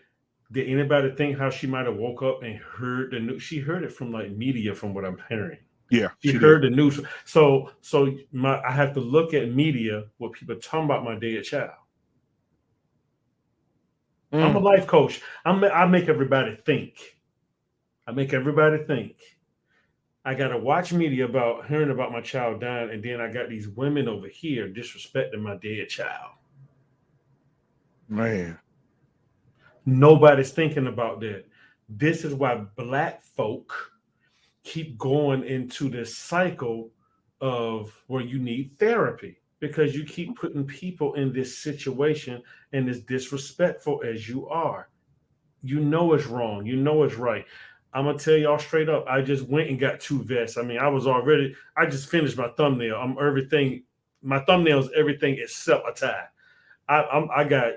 did anybody think how she might have woke up and heard the news? She heard it from like media, from what I'm hearing. Yeah, she heard the news. So I have to look at media, what people talking about my dead child. I'm a life coach. I make everybody think. I gotta watch media about hearing about my child dying, and then I got these women over here disrespecting my dead child. Man. Nobody's thinking about that. This is why Black folk keep going into this cycle of where you need therapy, because you keep putting people in this situation, and as disrespectful as you are, you know it's wrong, you know it's right. I'm gonna tell y'all straight up, I just went and got 2 vests. I mean, I just finished my thumbnail. My thumbnail is everything except a tie. I got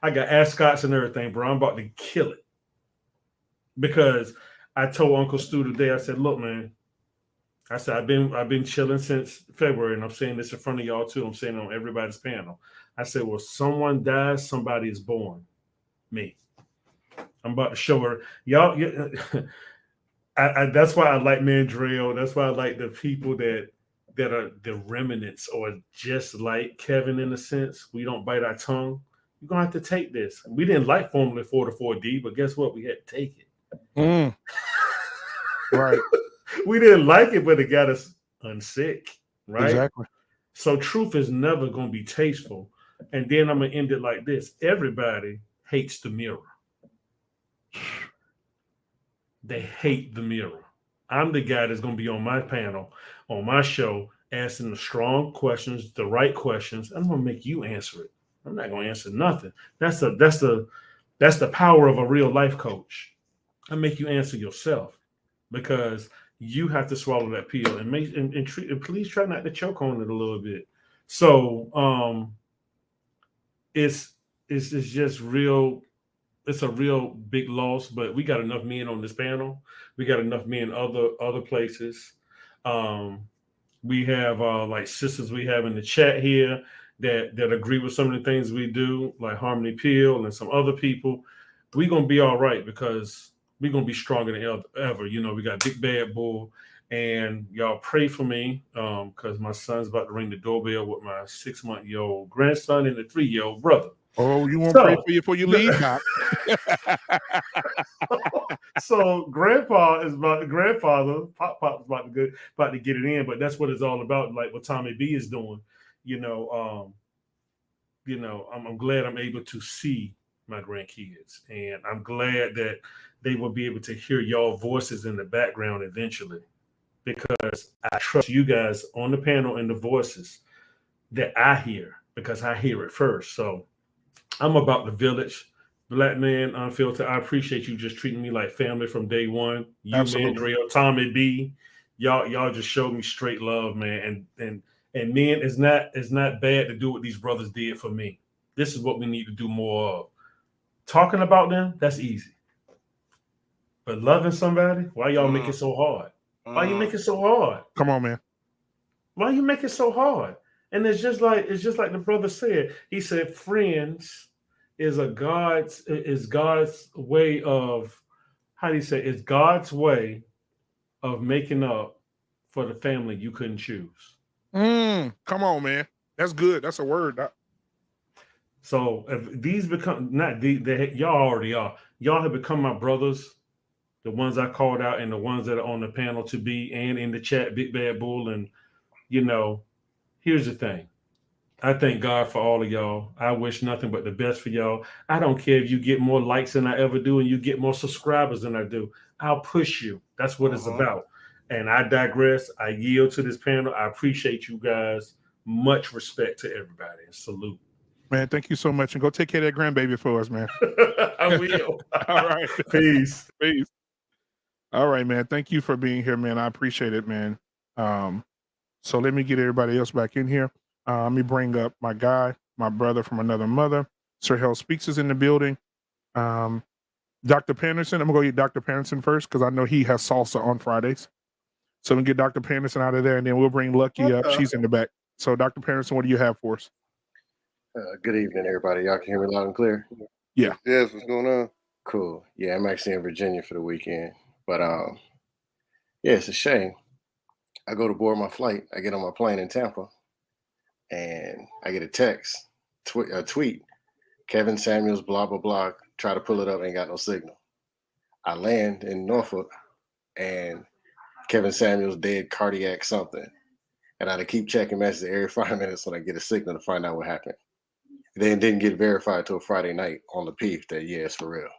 I got ascots and everything, bro. I'm about to kill it. Because I told Uncle Stu today, I said, look, man, I said, I've been chilling since February, and I'm saying this in front of y'all too. I'm saying it on everybody's panel. I said, well, someone dies, somebody is born. Me. I'm about to show her. Y'all, that's why I like Mandrill. That's why I like the people that are the remnants, or just like Kevin in a sense. We don't bite our tongue. You're going to have to take this. We didn't like Formula 4 to 4D, but guess what? We had to take it. Right. We didn't like it, but it got us unsick. Right? Exactly. So truth is never going to be tasteful. And then I'm going to end it like this. Everybody hates the mirror. They hate the mirror. I'm the guy that's going to be on my panel, on my show, asking the strong questions, the right questions. I'm going to make you answer it. I'm not going to answer nothing. That's the power of a real life coach. I make you answer yourself, because you have to swallow that pill and please try not to choke on it a little bit. So it's just real. It's a real big loss, but we got enough men on this panel. We got enough men other places. We have like sisters we have in the chat here that agree with some of the things we do, like Harmony Peel and some other people. We're gonna be all right, because we're gonna be stronger than ever. You know, we got Big Bad Bull, and y'all pray for me because my son's about to ring the doorbell with my 6-month-old grandson and a 3-year-old brother. Oh, you want to pray for you before you leave, Doc? So grandfather is about to get it in, but that's what it's all about. Like what Tommy B is doing, I'm glad I'm able to see my grandkids, and I'm glad that they will be able to hear y'all voices in the background eventually, because I trust you guys on the panel and the voices that I hear, because I hear it first. So I'm about the village. Black Man Unfiltered. I appreciate you just treating me like family from day one. You, Mandrill, Tommy B, y'all just showed me straight love, man. And men, it's not bad to do what these brothers did for me. This is what we need to do more of. Talking about them, that's easy. But loving somebody, why y'all make it so hard? Why you make it so hard? Come on, man. Why you make it so hard? And it's just like the brother said. He said, friends is God's way of, how do you say, it's God's way of making up for the family you couldn't choose. Come on, man. That's good. That's a word. So if these become not y'all already are. Y'all have become my brothers, the ones I called out and the ones that are on the panel to be and in the chat, Big Bad Bull. And here's the thing. I thank God for all of y'all. I wish nothing but the best for y'all. I don't care if you get more likes than I ever do and you get more subscribers than I do. I'll push you. That's what it's about. And I digress. I yield to this panel. I appreciate you guys. Much respect to everybody and salute. Man, thank you so much. And go take care of that grandbaby for us, man. I will. All right. Peace. Peace. All right, man. Thank you for being here, man. I appreciate it, man. So let me get everybody else back in here. Let me bring up my guy, my brother from another mother. Sir Hell Speaks is in the building. Dr. Panderson, I'm going to go get Dr. Panderson first because I know he has salsa on Fridays. So we get Dr. Panderson out of there, and then we'll bring Lucky up. She's in the back. So, Dr. Panderson, what do you have for us? Good evening, everybody. Y'all can hear me loud and clear? Yeah. Yes, what's going on? Cool. Yeah, I'm actually in Virginia for the weekend. But yeah, it's a shame. I go to board my flight. I get on my plane in Tampa, and I get a text, a tweet. Kevin Samuels, blah, blah, blah. Try to pull it up, ain't got no signal. I land in Norfolk, and Kevin Samuels dead cardiac something. And I had to keep checking messages every 5 minutes when I get a signal to find out what happened. Then didn't get verified till Friday night on the PEEF that, yeah, it's for real.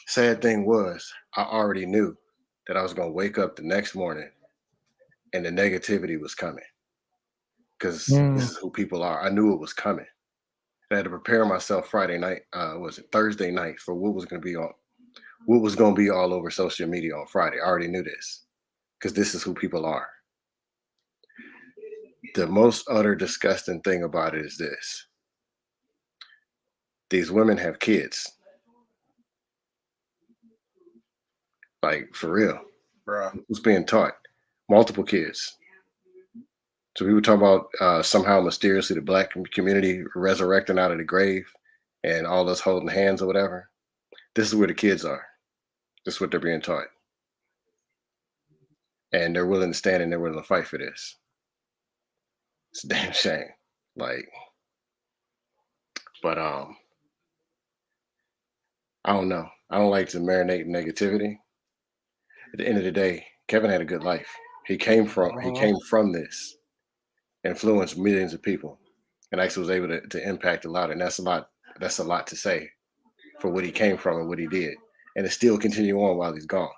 Sad thing was, I already knew that I was going to wake up the next morning and the negativity was coming. Because this is who people are. I knew it was coming. I had to prepare myself Friday night, Thursday night for what was going to be all over social media on Friday. I already knew this because this is who people are. The most utter disgusting thing about it is this. These women have kids. Like, for real. Bruh. Who's being taught? Multiple kids. So we were talking about somehow mysteriously the Black community resurrecting out of the grave and all us holding hands or whatever. This is where the kids are. This is what they're being taught. And they're willing to stand and they're willing to fight for this. It's a damn shame. But I don't know. I don't like to marinate in negativity. At the end of the day, Kevin had a good life. He came from this, influenced millions of people, and actually was able to impact a lot. And that's a lot to say for what he came from and what he did. And it still continue on while he's gone.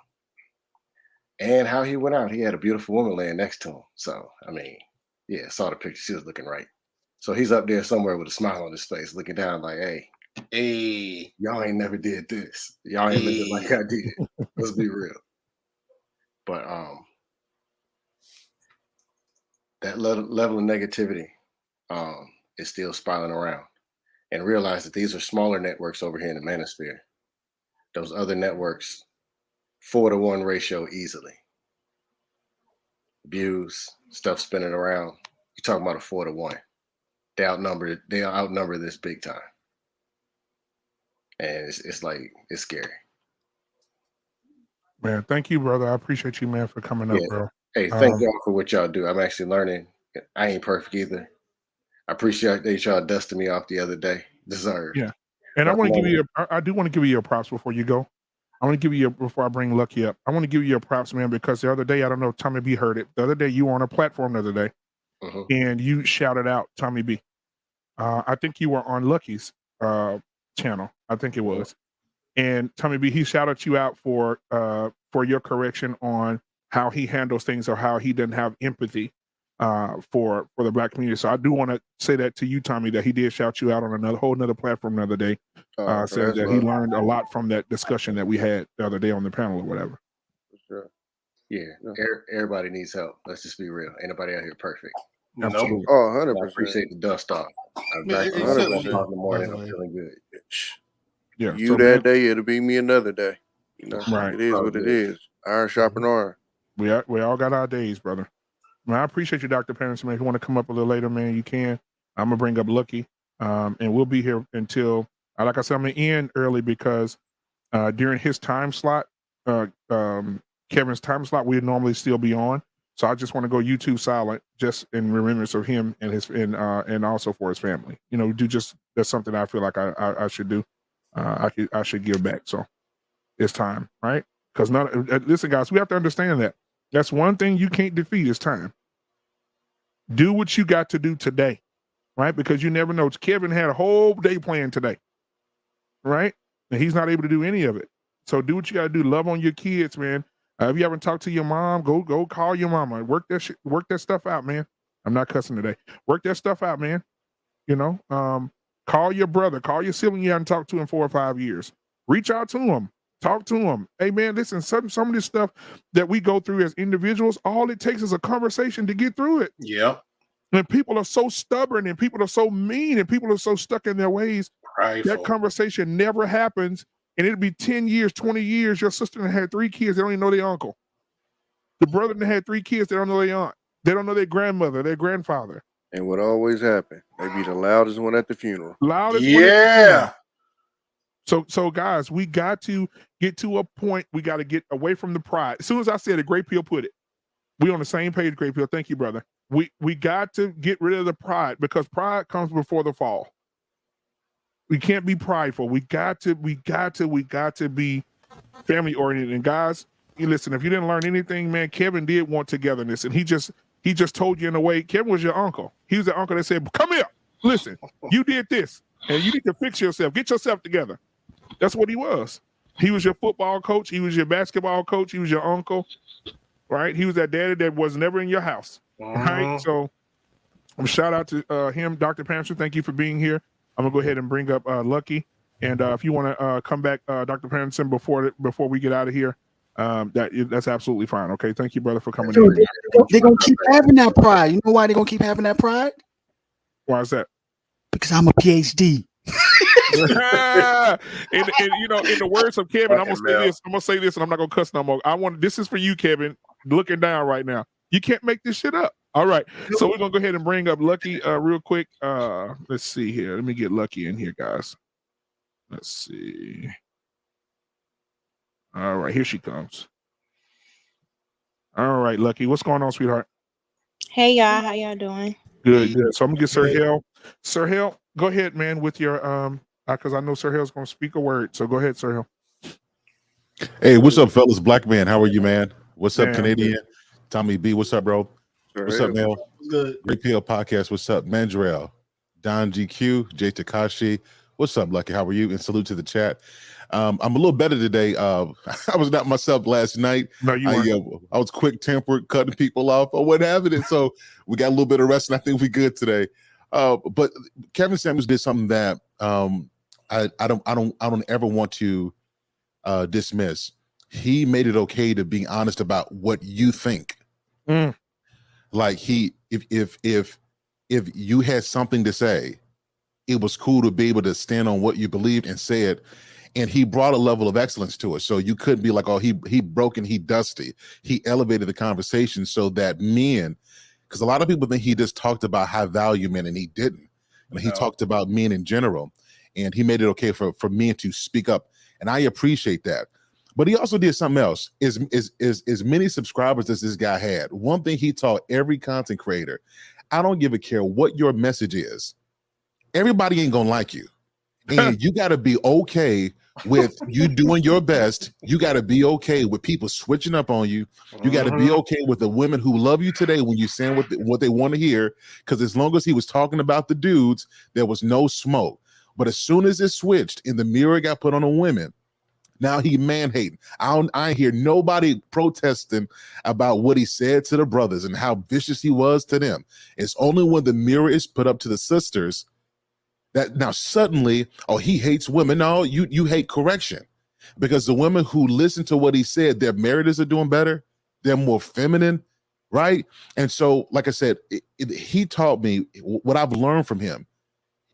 And how he went out, he had a beautiful woman laying next to him. So, I mean, yeah, saw the picture. She was looking right. So he's up there somewhere with a smile on his face, looking down like, hey, y'all ain't never did this. Y'all ain't lived it like I did. Let's be real. But that level of negativity is still spiraling around. And realize that these are smaller networks over here in the manosphere. Those other networks, 4-to-1 ratio easily. Views, stuff spinning around. You're talking about a 4-to-1. They outnumber this big time. And it's scary. Man, thank you, brother. I appreciate you, man, for coming up, bro. Hey, thank y'all for what y'all do. I'm actually learning. I ain't perfect either. I appreciate that y'all dusted me off the other day. Deserved. Yeah. And I want to give you I do want to give you your props before you go. I want to give you before I bring Lucky up. I want to give you your props, man, because the other day, I don't know if Tommy B heard it. The other day, you were on a platform the other day, and you shouted out Tommy B. I think you were on Lucky's channel. I think it was. And Tommy B, he shouted you out for your correction on how he handles things or how he doesn't have empathy for the Black community. So I do want to say that to you, Tommy, that he did shout you out on another platform the other day. Said that he learned a lot from that discussion that we had the other day on the panel or whatever. For sure. Yeah, everybody needs help. Let's just be real. Ain't nobody out here perfect. Absolutely. Oh, 100%. I appreciate the dust off. I'm back 100%. in the morning. I'm feeling good. Yeah. You so, that man, day, it'll be me another day. You know, Right. It is what it is. Iron sharpen iron. We all got our days, brother. Man, I appreciate you, Dr. Patterson. Man, if you want to come up a little later, man, you can. I'm gonna bring up Lucky, and we'll be here until, like I said, I'm gonna end early because during his time slot, Kevin's time slot, we'd normally still be on. So I just want to go YouTube silent, just in remembrance of him and his and also for his family. You know, that's something I feel like I should do. I should give back. So it's time, right? Because listen, guys, we have to understand that that's one thing you can't defeat is time. Do what you got to do today, right? Because you never know. Kevin had a whole day planned today, right? And he's not able to do any of it. So do what you got to do. Love on your kids, man. If you haven't talked to your mom, go call your mama. Work that stuff out, man. I'm not cussing today. Work that stuff out, man. You know, call your brother, call your sibling you haven't talked to in 4 or 5 years. Reach out to him. Talk to him. Hey, man, listen, some of this stuff that we go through as individuals, all it takes is a conversation to get through it. Yeah. And people are so stubborn and people are so mean and people are so stuck in their ways. Prideful. That conversation never happens. And it'll be 10 years, 20 years. Your sister had 3 kids. They don't even know their uncle. The brother that had 3 kids. They don't know their aunt. They don't know their grandmother, their grandfather. And what always happen? They be the loudest one at the funeral. Loudest Yeah. one at the funeral. So guys, we got to get to a point. We got to get away from the pride. As soon as I said it, Great Pill put it. We on the same page, Great Pill. Thank you, brother. We got to get rid of the pride because pride comes before the fall. We can't be prideful. We got to be family oriented. And guys, you listen, if you didn't learn anything, man, Kevin did want togetherness. And he just told you in a way, Kevin was your uncle. He was the uncle that said, come here, listen, you did this and you need to fix yourself. Get yourself together. That's what he was. He was your football coach. He was your basketball coach. He was your uncle, right? He was that daddy that was never in your house, right? So shout out to him, Dr. Panzer. Thank you for being here. I'm gonna go ahead and bring up Lucky, and if you want to come back, Dr. Patterson, before we get out of here, that's absolutely fine. Okay, thank you, brother, for coming in. They're gonna keep having that pride. You know why they're gonna keep having that pride? Why is that? Because I'm a PhD. and you know, in the words of Kevin, I'm gonna say this, and I'm not gonna cuss no more. This is for you, Kevin, looking down right now. You can't make this shit up. All right, so we're gonna go ahead and bring up Lucky real quick. Let's see here. Let me get Lucky in here, guys. Let's see. All right, here she comes. All right, Lucky, what's going on, sweetheart? Hey y'all, how y'all doing? Good. So I'm gonna get Sir Hill. Sir Hill, go ahead, man, with your because I know Sir Hill's gonna speak a word. So go ahead, Sir Hill. Hey, what's up, fellas? Black man, how are you, man? What's up, Man, Canadian? Tommy B, what's up, bro? What's up, Mel? Good. Great PL podcast. What's up, Mandrell? Don GQ, Jay Takashi. What's up, Lucky? How are you? And salute to the chat. I'm a little better today. I was not myself last night. No, you weren't. I was quick tempered, cutting people off or what have it. So we got a little bit of rest, and I think we good today. But Kevin Samuels did something that I don't ever want to dismiss. He made it okay to be honest about what you think. Like if you had something to say, it was cool to be able to stand on what you believed and say it. And he brought a level of excellence to it. So you couldn't be like, oh, he broken, he dusty. He elevated the conversation so that men, because a lot of people think he just talked about high value men, and he didn't. And he talked about men in general. And he made it okay for men to speak up. And I appreciate that. But he also did something else. As many subscribers as this guy had, one thing he taught every content creator, I don't give a care what your message is. Everybody ain't gonna like you. And you gotta be okay with you doing your best. You gotta be okay with people switching up on you. You gotta be okay with the women who love you today when you're saying what they want to hear. Because as long as he was talking about the dudes, there was no smoke. But as soon as it switched and the mirror got put on the women, now he man-hating. I hear nobody protesting about what he said to the brothers and how vicious he was to them. It's only when the mirror is put up to the sisters that now suddenly, oh, he hates women. No, you hate correction. Because the women who listen to what he said, their marriages are doing better. They're more feminine, right? And so, like I said, he taught me, what I've learned from him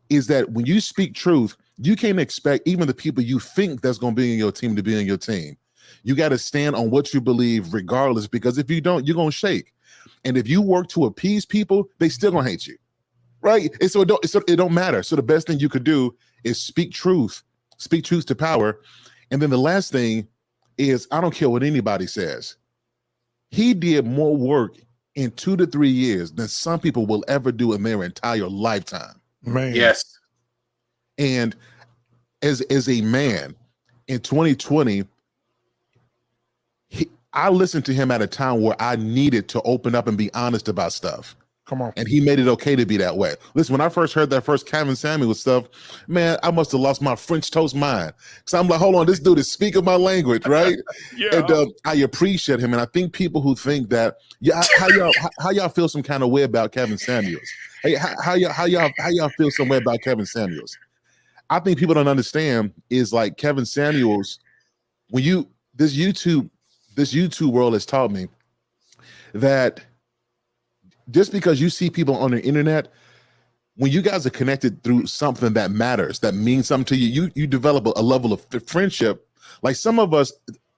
is that when you speak truth, you can't expect even the people you think that's going to be in your team to be in your team. You got to stand on what you believe regardless, because if you don't, you're going to shake. And if you work to appease people, they still going to hate you, right? And so it don't matter. So the best thing you could do is speak truth to power. And then the last thing is, I don't care what anybody says. He did more work in 2 to 3 years than some people will ever do in their entire lifetime. Man. Yes. And as a man in 2020, I listened to him at a time where I needed to open up and be honest about stuff. Come on. And he made it okay to be that way. Listen, when I first heard that first Kevin Samuels stuff, man, I must have lost my French toast mind. So I'm like, hold on, this dude is speaking my language, right? Yeah. And I appreciate him. And I think people who think that, yeah, how y'all feel some kind of way about Kevin Samuels? Hey, how y'all feel some way about Kevin Samuels? I think people don't understand is like Kevin Samuels, when this YouTube world has taught me that just because you see people on the internet, when you guys are connected through something that matters, that means something to you, you develop a level of friendship. Like some of us,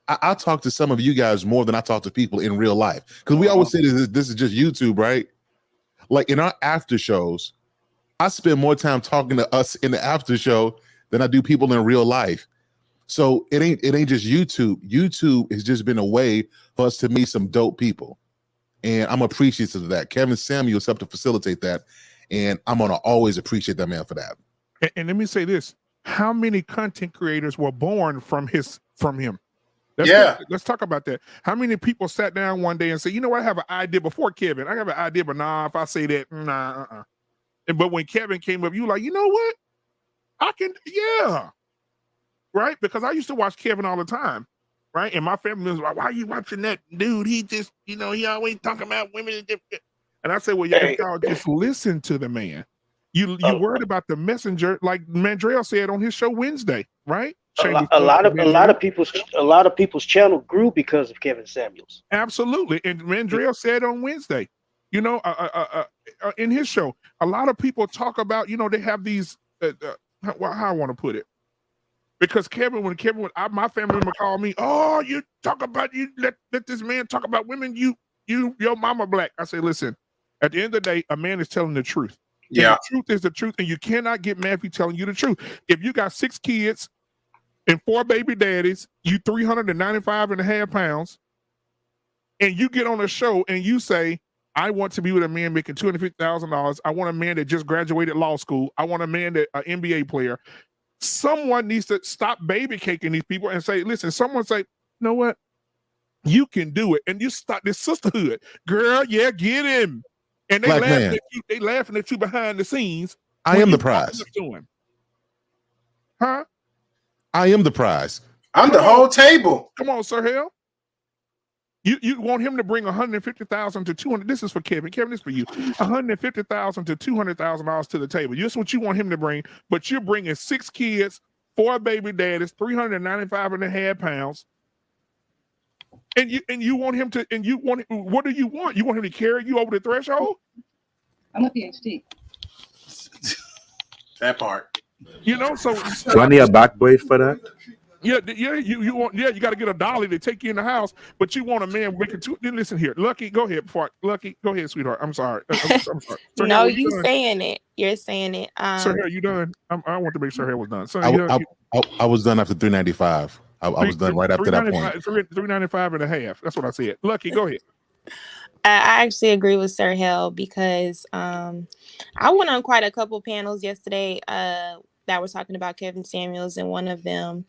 I talk to some of you guys more than I talk to people in real life. Because we always say this is just YouTube, right? Like in our after shows, I spend more time talking to us in the after show than I do people in real life. So it ain't just YouTube. YouTube has just been a way for us to meet some dope people. And I'm appreciative of that. Kevin Samuels helped to facilitate that. And I'm going to always appreciate that man for that. And let me say this. How many content creators were born from him? Let's talk about that. How many people sat down one day and said, you know what, I have an idea before Kevin. I have an idea, but nah, if I say that, nah. But when Kevin came up, you like, you know what? I can, yeah. Right? Because I used to watch Kevin all the time. Right? And my family was like, why are you watching that dude? He just, he always talking about women. And I said, well, if y'all just listen to the man. You worried about the messenger, like Mandrell said on his show Wednesday, right? A lot of people's channel grew because of Kevin Samuels. Absolutely. And Mandrell said on Wednesday, in his show, a lot of people talk about, they have these, how I want to put it. Because when my family member called me, oh, you talk about, you let this man talk about women, your mama black. I say, listen, at the end of the day, a man is telling the truth. Yeah. And the truth is the truth, and you cannot get mad if he's telling you the truth. If you got 6 kids and 4 baby daddies, you 395 and a half pounds, and you get on a show and you say, I want to be with a man making $250,000. I want a man that just graduated law school. I want a man that an NBA player. Someone needs to stop baby caking these people and say, listen, someone say, you know what? You can do it. And you start this sisterhood. Girl, yeah, get him. And they laughing at you behind the scenes. I am the prize. Huh? I am the prize. I'm the whole table. Come on, Sir Hell. You want him to bring 150,000 to 200. This is for Kevin. Kevin, this is for you. 150,000 to $200,000 to the table. That's what you want him to bring. But you're bringing 6 kids, 4 baby daddies, 395 and a half pounds. And you want him to, what do you want? You want him to carry you over the threshold? I'm a PhD. That part. So do I need a back brace for that? Yeah, you want, you got to get a dolly to take you in the house, but you want a man making listen here, Lucky, go ahead, Lucky, go ahead, sweetheart. I'm sorry. I'm sorry. Sir, no, you saying it. You're saying it. Sir, are you done? I want to make sure Hair was done. So I was done after 395. I was done right after that point. 395 and a half. That's what I said. Lucky, go ahead. I actually agree with Sir Hell because I went on quite a couple panels yesterday that were talking about Kevin Samuels, and one of them,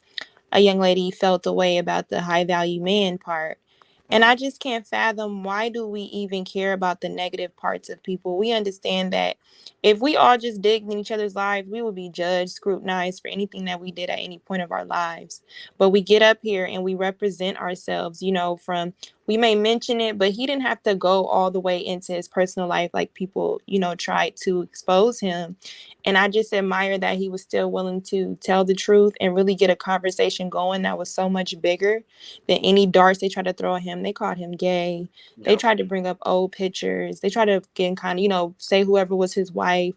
a young lady felt the way about the high value man part. And I just can't fathom, why do we even care about the negative parts of people? We understand that if we all just digged in each other's lives, we would be judged, scrutinized for anything that we did at any point of our lives. But we get up here and we represent ourselves, we may mention it, but he didn't have to go all the way into his personal life like people, tried to expose him. And I just admire that he was still willing to tell the truth and really get a conversation going that was so much bigger than any darts they tried to throw at him. They called him gay. Yep. They tried to bring up old pictures. They tried to get kind of, say whoever was his wife,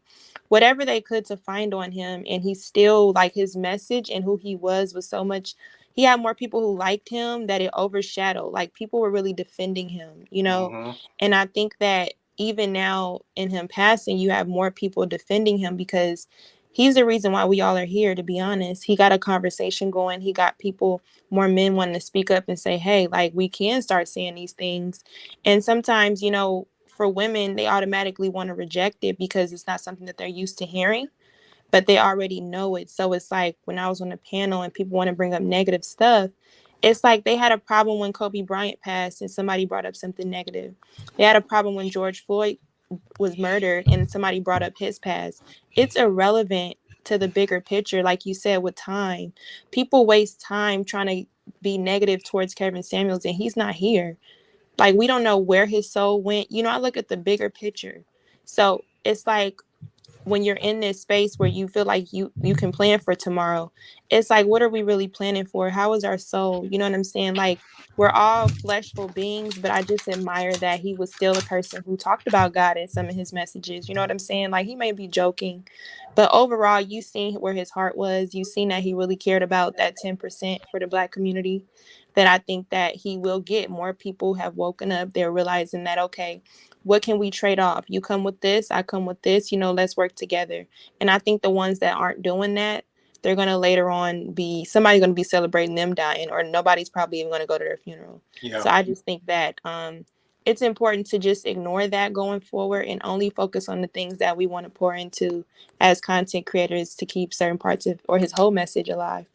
whatever they could to find on him. And he still, his message and who he was so much. He had more people who liked him that it overshadowed. People were really defending him, Mm-hmm. And I think that even now in him passing, you have more people defending him because he's the reason why we all are here, to be honest. He got a conversation going. He got more men wanting to speak up and say, hey, we can start saying these things. And sometimes, for women, they automatically want to reject it because it's not something that they're used to hearing, but they already know it. So it's like when I was on the panel and people want to bring up negative stuff, it's like they had a problem when Kobe Bryant passed and somebody brought up something negative. They had a problem when George Floyd was murdered and somebody brought up his past. It's irrelevant to the bigger picture. Like you said, with time, people waste time trying to be negative towards Kevin Samuels, and he's not here. Like, we don't know where his soul went. You know, I look at the bigger picture. So it's like when you're in this space where you feel like you can plan for tomorrow, it's like, what are we really planning for? How is our soul? You know what I'm saying? Like, we're all fleshful beings, but I just admire that he was still a person who talked about God in some of his messages. You know what I'm saying? Like, he may be joking, but overall, you seen where his heart was. You seen that he really cared about that 10% for the Black community. That I think that he will get. More people have woken up. They're realizing that, okay, what can we trade off? You come with this, I come with this, you know, let's work together. And I think the ones that aren't doing that, they're going to later on be, somebody's going to be celebrating them dying, or nobody's probably even going to go to their funeral. Yeah. So I just think that it's important to just ignore that going forward and only focus on the things that we want to pour into as content creators to keep certain parts of, or his whole message alive.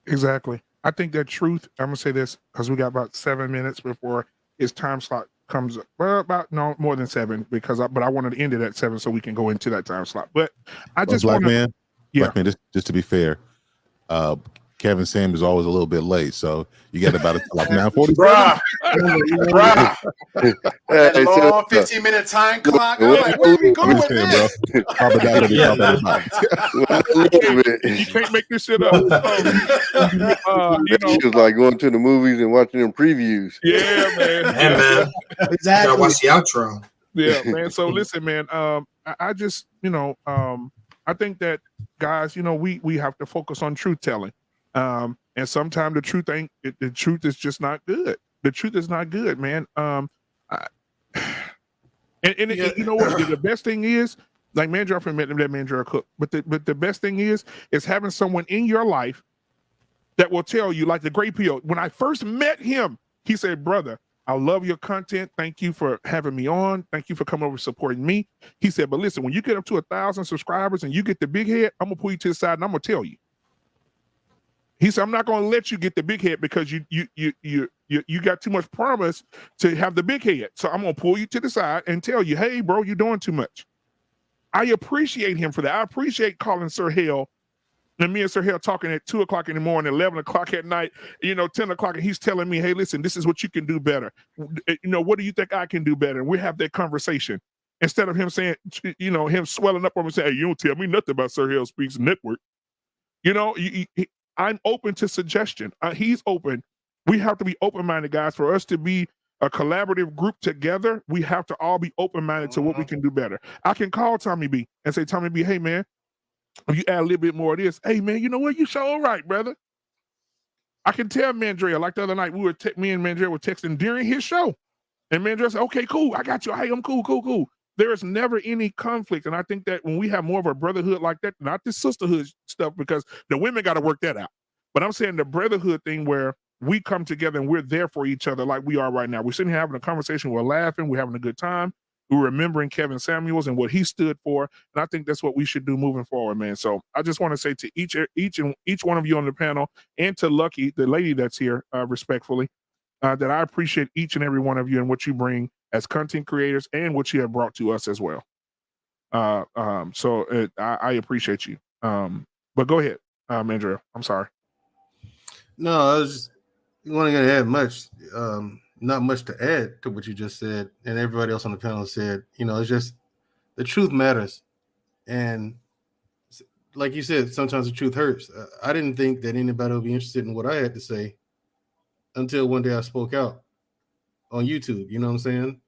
Exactly. I think that truth, I'm gonna say this because we got about 7 minutes before his time slot comes up. Well, about no more than 7 because but I wanted to end it at 7 so we can go into that time slot. But I just Black want to, man, yeah. Black man, just to be fair, Kevin Sam is always a little bit late, so you got about like 9:47. Bruh. That Hey, so, long 15-minute time clock. I'm like, where are we going with this? Probably not gonna be talking about You can't make this shit up. So, you know, it was like going to the movies and watching them previews. Yeah, man. Yeah, man. Exactly. Gotta watch the outro. Yeah, man. So listen, man. I just, you know, I think that guys, you know, we have to focus on truth telling. And sometimes the truth ain't. The truth is just not good. The truth is not good, man. And you know what? The best thing is, like Mandra met that Mandra cook. But the best thing is having someone in your life that will tell you, like the Great P.O. When I first met him, he said, "Brother, I love your content. Thank you for having me on. Thank you for coming over supporting me." He said, "But listen, when you get up to 1,000 subscribers and you get the big head, I'm gonna pull you to the side and I'm gonna tell you." He said, "I'm not gonna let you get the big head because you got too much promise to have the big head. So I'm gonna pull you to the side and tell you, hey, bro, you're doing too much." I appreciate him for that. I appreciate calling Sir Hale. And me and Sir Hale talking at 2 o'clock in the morning, 11 o'clock at night, 10 o'clock, and he's telling me, hey, listen, this is what you can do better. What do you think I can do better? And we have that conversation. Instead of him saying, him swelling up on me saying, hey, you don't tell me nothing about Sir Hale Speaks Network. I'm open to suggestion. He's open. We have to be open-minded, guys. For us to be a collaborative group together, we have to all be open-minded to what we can do better. I can call Tommy B and say, Tommy B, hey, man, if you add a little bit more of this, hey, man, you know what? You show all right, brother. I can tell Mandrea, like the other night, me and Mandrea were texting during his show. And Mandrea said, okay, cool. I got you. Hey, I'm cool. There is never any conflict. And I think that when we have more of a brotherhood like that, not the sisterhood stuff, because the women got to work that out. But I'm saying the brotherhood thing where we come together and we're there for each other like we are right now. We're sitting here having a conversation. We're laughing. We're having a good time. We're remembering Kevin Samuels and what he stood for. And I think that's what we should do moving forward, man. So I just want to say to each one of you on the panel and to Lucky, the lady that's here, respectfully, that I appreciate each and every one of you and what you bring as content creators and what you have brought to us as well. So I appreciate you. But go ahead, Andrea. I'm sorry. No, I was just wasn't going to add much. Not much to add to what you just said, and everybody else on the panel said. It's just the truth matters, and like you said, sometimes the truth hurts. I didn't think that anybody would be interested in what I had to say until one day I spoke out on YouTube. You know what I'm saying?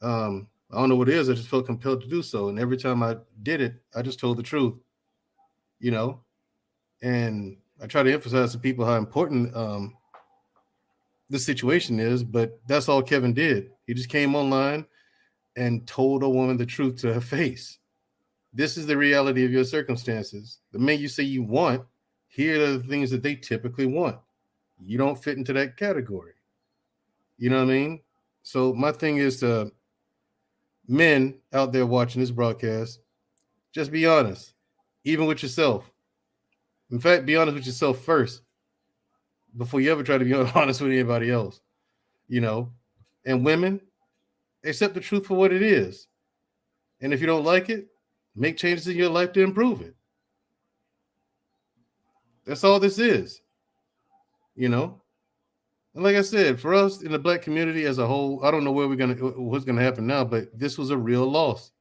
I don't know what it is. I just felt compelled to do so, and every time I did it, I just told the truth. And I try to emphasize to people how important the situation is, but that's all Kevin did. He just came online and told a woman the truth to her face. This is the reality of your circumstances. The men you say you want, here are the things that they typically want. You don't fit into that category. You know what I mean? So my thing is to men out there watching this broadcast, just be honest, even with yourself. In fact, be honest with yourself first before you ever try to be honest with anybody else. You know, and women, accept the truth for what it is. And if you don't like it, make changes in your life to improve it. That's all this is. You know, and like I said, for us in the black community as a whole, I don't know what's gonna happen now, but this was a real loss,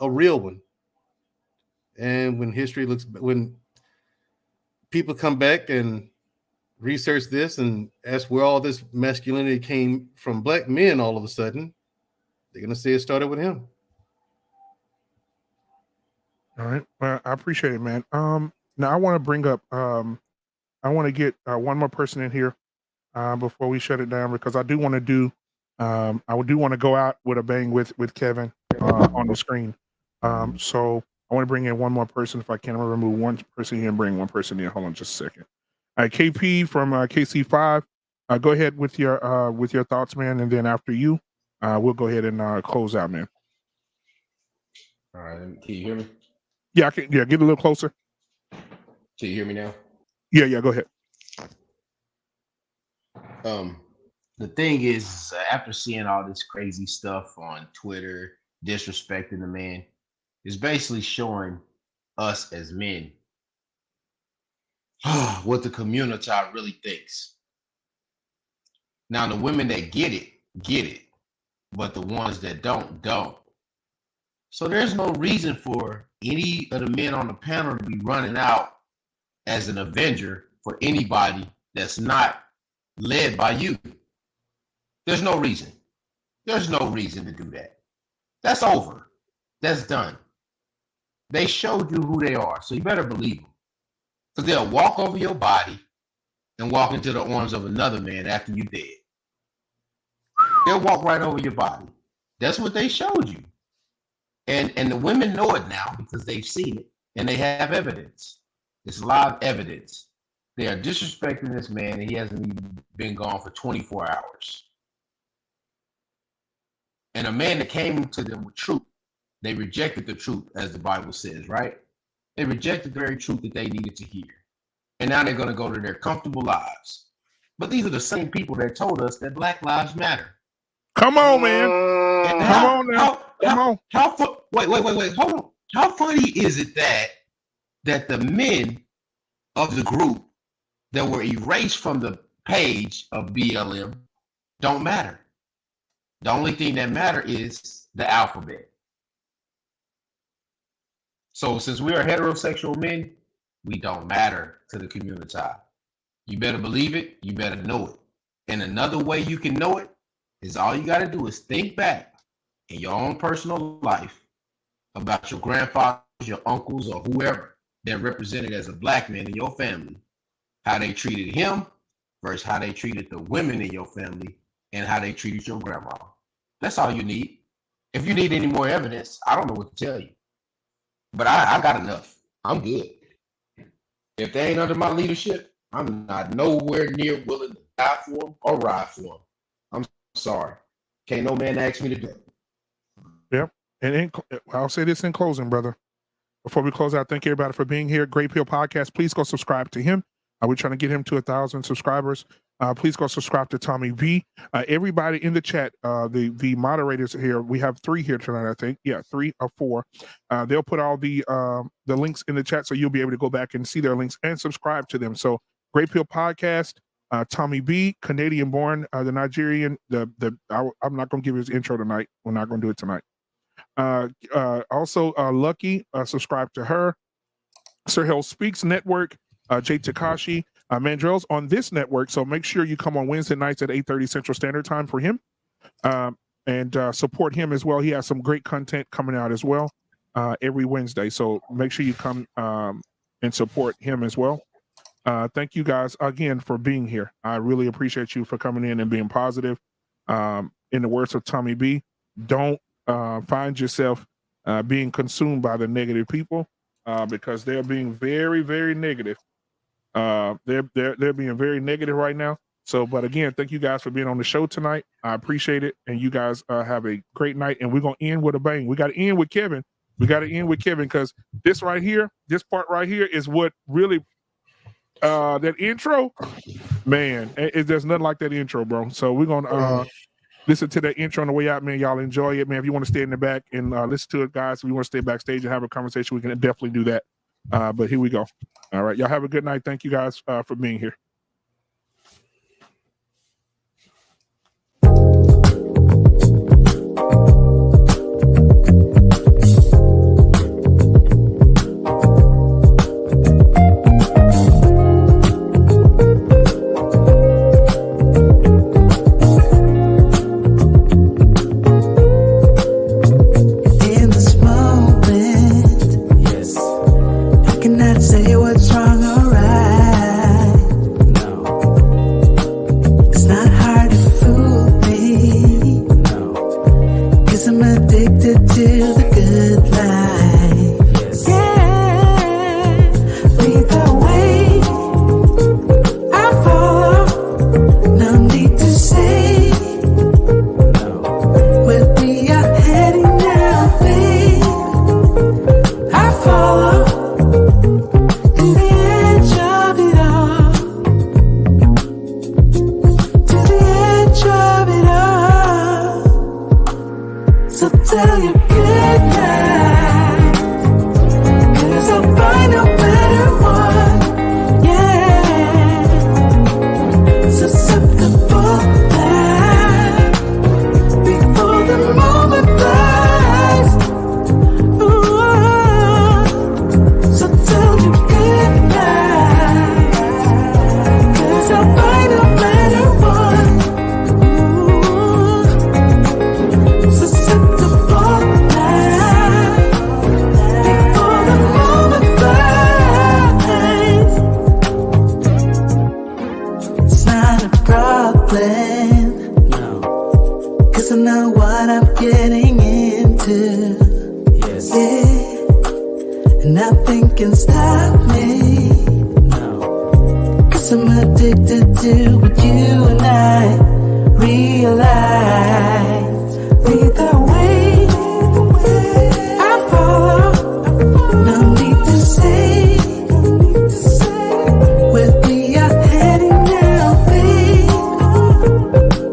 a real one. And when people come back and research this and ask where all this masculinity came from black men, all of a sudden, they're gonna say it started with him. All right. Well, I appreciate it, man. Now I want to bring up, I want to get one more person in here before we shut it down, because I do want to do, I do want to go out with a bang with Kevin on the screen. So I want to bring in one more person if I can. I'm gonna remove one person here and bring one person in. Hold on just a second. All right, KP from KC5. Go ahead with your thoughts, man, and then after you, we'll go ahead and close out, man. All right, can you hear me? Yeah, I can. Yeah, get a little closer. Can you hear me now? Yeah, go ahead. The thing is, after seeing all this crazy stuff on Twitter, disrespecting the man, is basically showing us as men what the community really thinks. Now, the women that get it, but the ones that don't. So there's no reason for any of the men on the panel to be running out as an avenger for anybody that's not led by you. There's no reason. There's no reason to do that. That's over. That's done. They showed you who they are, so you better believe them. Because they'll walk over your body and walk into the arms of another man after you're dead. They'll walk right over your body. That's what they showed you. And the women know it now because they've seen it and they have evidence. It's live evidence. They are disrespecting this man and he hasn't even been gone for 24 hours. And a man that came to them with truth, they rejected the truth, as the Bible says, right? They rejected the very truth that they needed to hear. And now they're going to go to their comfortable lives. But these are the same people that told us that Black Lives Matter. Come on, man. And Come on now. Come on. Wait, hold on. How funny is it that the men of the group that were erased from the page of BLM don't matter? The only thing that matter is the alphabet. So since we are heterosexual men, we don't matter to the community. You better believe it. You better know it. And another way you can know it is all you got to do is think back in your own personal life about your grandfathers, your uncles, or whoever that represented as a black man in your family, how they treated him versus how they treated the women in your family and how they treated your grandma. That's all you need. If you need any more evidence, I don't know what to tell you. But I got enough. I'm good. If they ain't under my leadership, I'm not nowhere near willing to die for them or ride for them. I'm sorry. Can't no man ask me to do it. Yeah. And I'll say this in closing, brother. Before we close out, thank you everybody for being here. Great Pill Podcast. Please go subscribe to him. We're trying to get him to 1,000 subscribers. Please go subscribe to Tommy V. Everybody in the chat, the moderators here, we have 3 here tonight, I think. Yeah, 3 or 4. They'll put all the links in the chat so you'll be able to go back and see their links and subscribe to them. So Great Pill Podcast, Tommy B, Canadian born, the Nigerian. I'm not going to give his intro tonight. We're not going to do it tonight. Also, Lucky, subscribe to her. Sir Hill Speaks Network, Jay Takashi, Mandrell's on this network, so make sure you come on Wednesday nights at 8:30 Central Standard Time for him, and support him as well. He has some great content coming out as well every Wednesday, so make sure you come and support him as well. Thank you guys again for being here. I really appreciate you for coming in and being positive. In the words of Tommy B, don't find yourself being consumed by the negative people because they're being very, very negative. They're being very negative right now. So, but again, thank you guys for being on the show tonight. I appreciate it. And you guys have a great night. And we're going to end with a bang. We got to end with Kevin. We got to end with Kevin because this right here, this part right here is what really, that intro, man, there's nothing like that intro, bro. So we're going to listen to that intro on the way out, man. Y'all enjoy it, man. If you want to stay in the back and listen to it, guys, if you want to stay backstage and have a conversation, we can definitely do that. But here we go. All right. Y'all have a good night. Thank you guys for being here. Say what's wrong or right. No. It's not hard to fool me. No. 'Cause I'm addicted to the good life. Yes. Yeah. Lead the way. I follow. No need to say. No. Where we are heading now, babe. I follow. Tell you good night, 'cause I'll find a better one, yeah. Susceptible now, before the moment flies. Ooh, so tell you good night, 'cause I'll find a better one. No. 'Cause I know what I'm getting into. Yes. Yeah. And nothing can stop me. No. 'Cause I'm addicted to what you and I realize. Lead the way. I follow. No need to say. Where we are heading now, babe.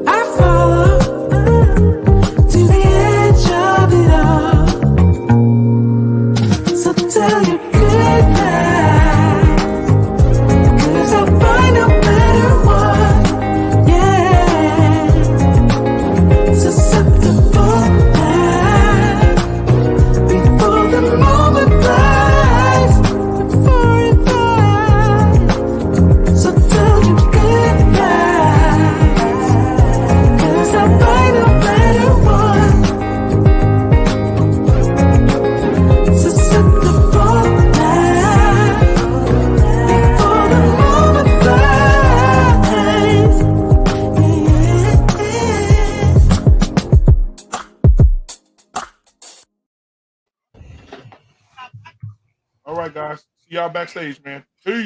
I follow to the edge of it all. So tell you good night, 'cause I'll find a better one, yeah. Susceptible now, before the moment flies, before it flies. So tell you good night, 'cause I'll find a better one. Susceptible now, before the moment flies. All right, guys. See y'all backstage, man. Peace.